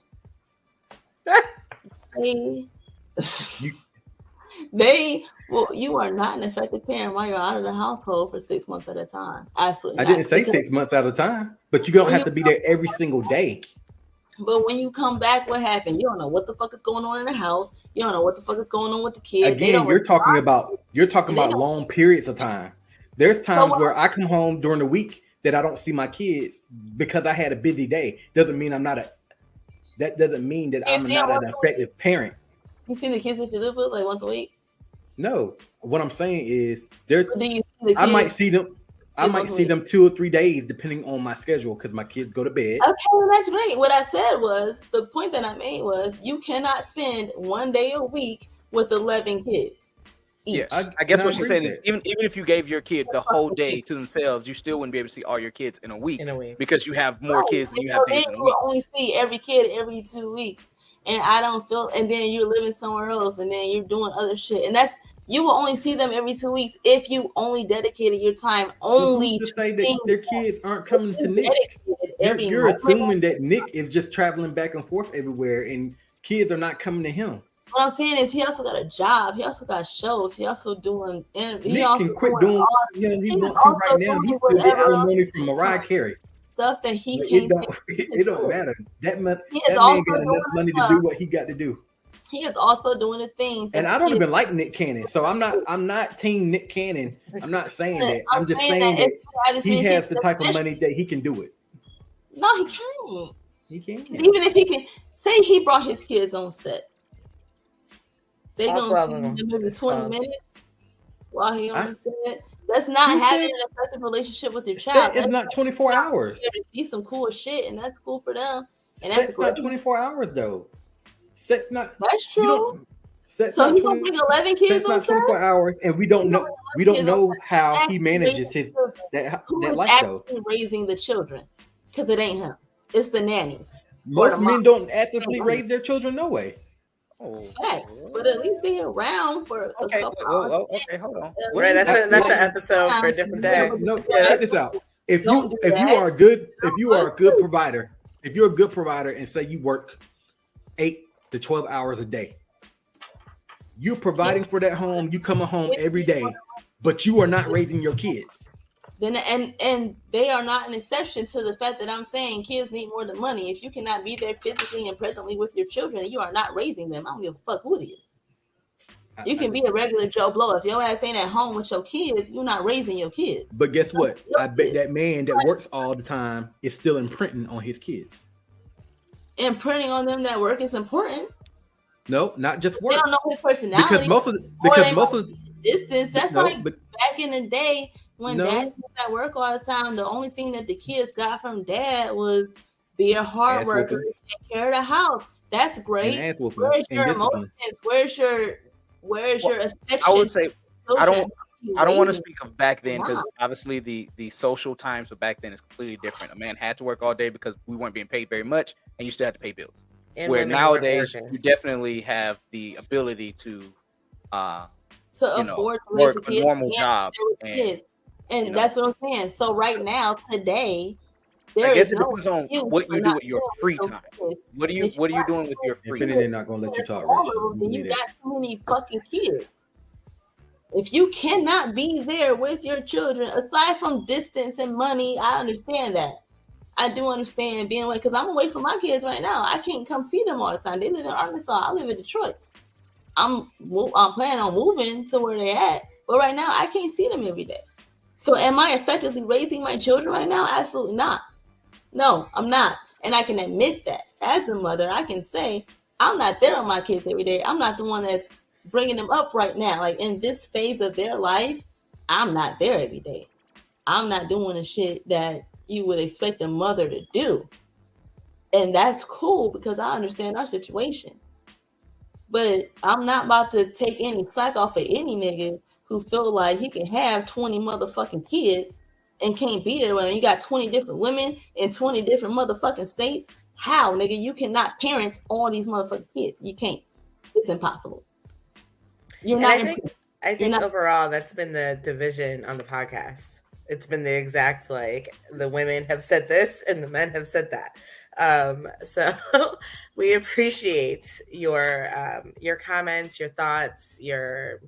You are not an effective parent while you're out of the household for 6 months at a time. Absolutely. I didn't say 6 months at a time, but you don't have to be there every single day. But when you come back, what happened? You don't know what the fuck is going on in the house. You don't know what the fuck is going on with the kids. Again, you're talking about long periods of time. There's times where I come home during the week that I don't see my kids because I had a busy day. That doesn't mean that I'm not an effective parent. You see the kids that you live with like once a week? No. What I'm saying is I might see them 2 or 3 days depending on my schedule because my kids go to bed. Okay, well, that's great. What I said was, the point that I made was, you cannot spend 1 day a week with 11 kids. Yeah, I guess what she's saying is even if you gave your kid the whole day to themselves, you still wouldn't be able to see all your kids in a week because you have more kids than you have days in a week. You will only see every kid every 2 weeks, and and then you're living somewhere else, and then you're doing other shit, and you will only see them every 2 weeks if you only dedicated your time to say that their kids aren't coming to Nick. You're assuming that Nick is just traveling back and forth everywhere, and kids are not coming to him. What I'm saying is, he also got a job. He also got shows. He also doing. Nick can quit doing. He's right now. He's still getting alimony from Mariah Carey. Stuff that he can't. It don't matter. That man got enough money to do what he got to do. He is also doing the things. And I don't even like Nick Cannon, so I'm not team Nick Cannon. I'm not saying that. I'm just saying that he has the type of money that he can do it. No, he can't. He can't. Even if he can, say he brought his kids on set. They gonna see maybe 20 minutes while he on set. That's not having an effective relationship with your child. It's not 24 hours. You see some cool shit, and that's cool for them. And that's not 24 hours though. Sex not. That's true. So he gonna bring 11 kids on set. 24 hours, and we don't know how he manages that life though. Raising the children, because it ain't him. It's the nannies. Most men don't actively raise their children, no way. Facts, but at least they're around for a couple hours. Okay, hold on. Right, that's an episode for a different day. No, check this out. If you are a good provider, if you're a good provider and say you work 8 to 12 hours a day, you're providing for that home. You coming home every day, but you are not raising your kids. Then and they are not an exception to the fact that I'm saying kids need more than money. If you cannot be there physically and presently with your children, you are not raising them. I don't give a fuck who it is. You can be a regular Joe Blow. If your ass ain't at home with your kids, you're not raising your kids. But guess what? I bet that man that works all the time is still imprinting on his kids. Imprinting on them that work is important. No, not just work. They don't know his personality. Because most of distance. That's back in the day when dad was at work all the time. The only thing that the kids got from dad was be a hard worker, take care of the house. That's great. Where's your emotions? Where's your affection? I would say I don't want to speak of back then because obviously the social times of back then is completely different. A man had to work all day because we weren't being paid very much, and you still had to pay bills. And where nowadays you definitely have the ability to afford to work a normal job. And that's what I'm saying. So right now, today, I guess it depends on what you do with your free time. What are you doing with your free time? They're not gonna let you talk, right? Then you got too many fucking kids. If you cannot be there with your children, aside from distance and money, I understand that. I do understand being away because I'm away from my kids right now. I can't come see them all the time. They live in Arkansas. I live in Detroit. I'm planning on moving to where they're at, but right now I can't see them every day. So am I effectively raising my children right now? Absolutely not. No, I'm not. And I can admit that as a mother, I can say I'm not there on my kids every day. I'm not the one that's bringing them up right now. Like in this phase of their life, I'm not there every day. I'm not doing the shit that you would expect a mother to do. And that's cool because I understand our situation. But I'm not about to take any slack off of any nigga who feel like he can have 20 motherfucking kids and can't be there when you got 20 different women in 20 different motherfucking states. How, nigga? You cannot parent all these motherfucking kids. You can't. It's impossible. You're not. I think overall that's been the division on the podcast. It's been the exact, like, the women have said this and the men have said that. So we appreciate your comments, your thoughts, your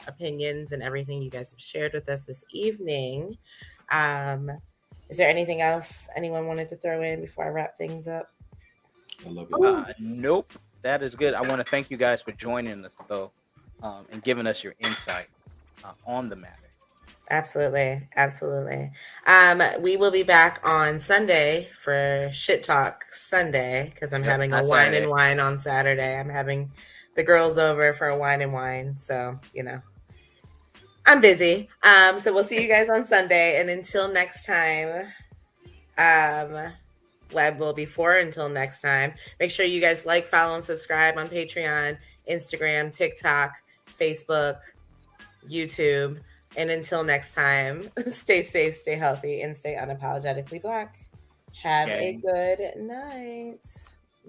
opinions, and everything you guys have shared with us this evening. Is there anything else anyone wanted to throw in before I wrap things up? I love it. Nope. That is good. I want to thank you guys for joining us, though, and giving us your insight on the matter. Absolutely. We will be back on Sunday for Shit Talk Sunday, because I'm having a wine and wine on Saturday. I'm having the girls over for a wine and wine. So, I'm busy. So we'll see you guys on Sunday. And until next time, until next time, make sure you guys like, follow, and subscribe on Patreon, Instagram, TikTok, Facebook, YouTube. And until next time, stay safe, stay healthy, and stay unapologetically Black. Have a good night.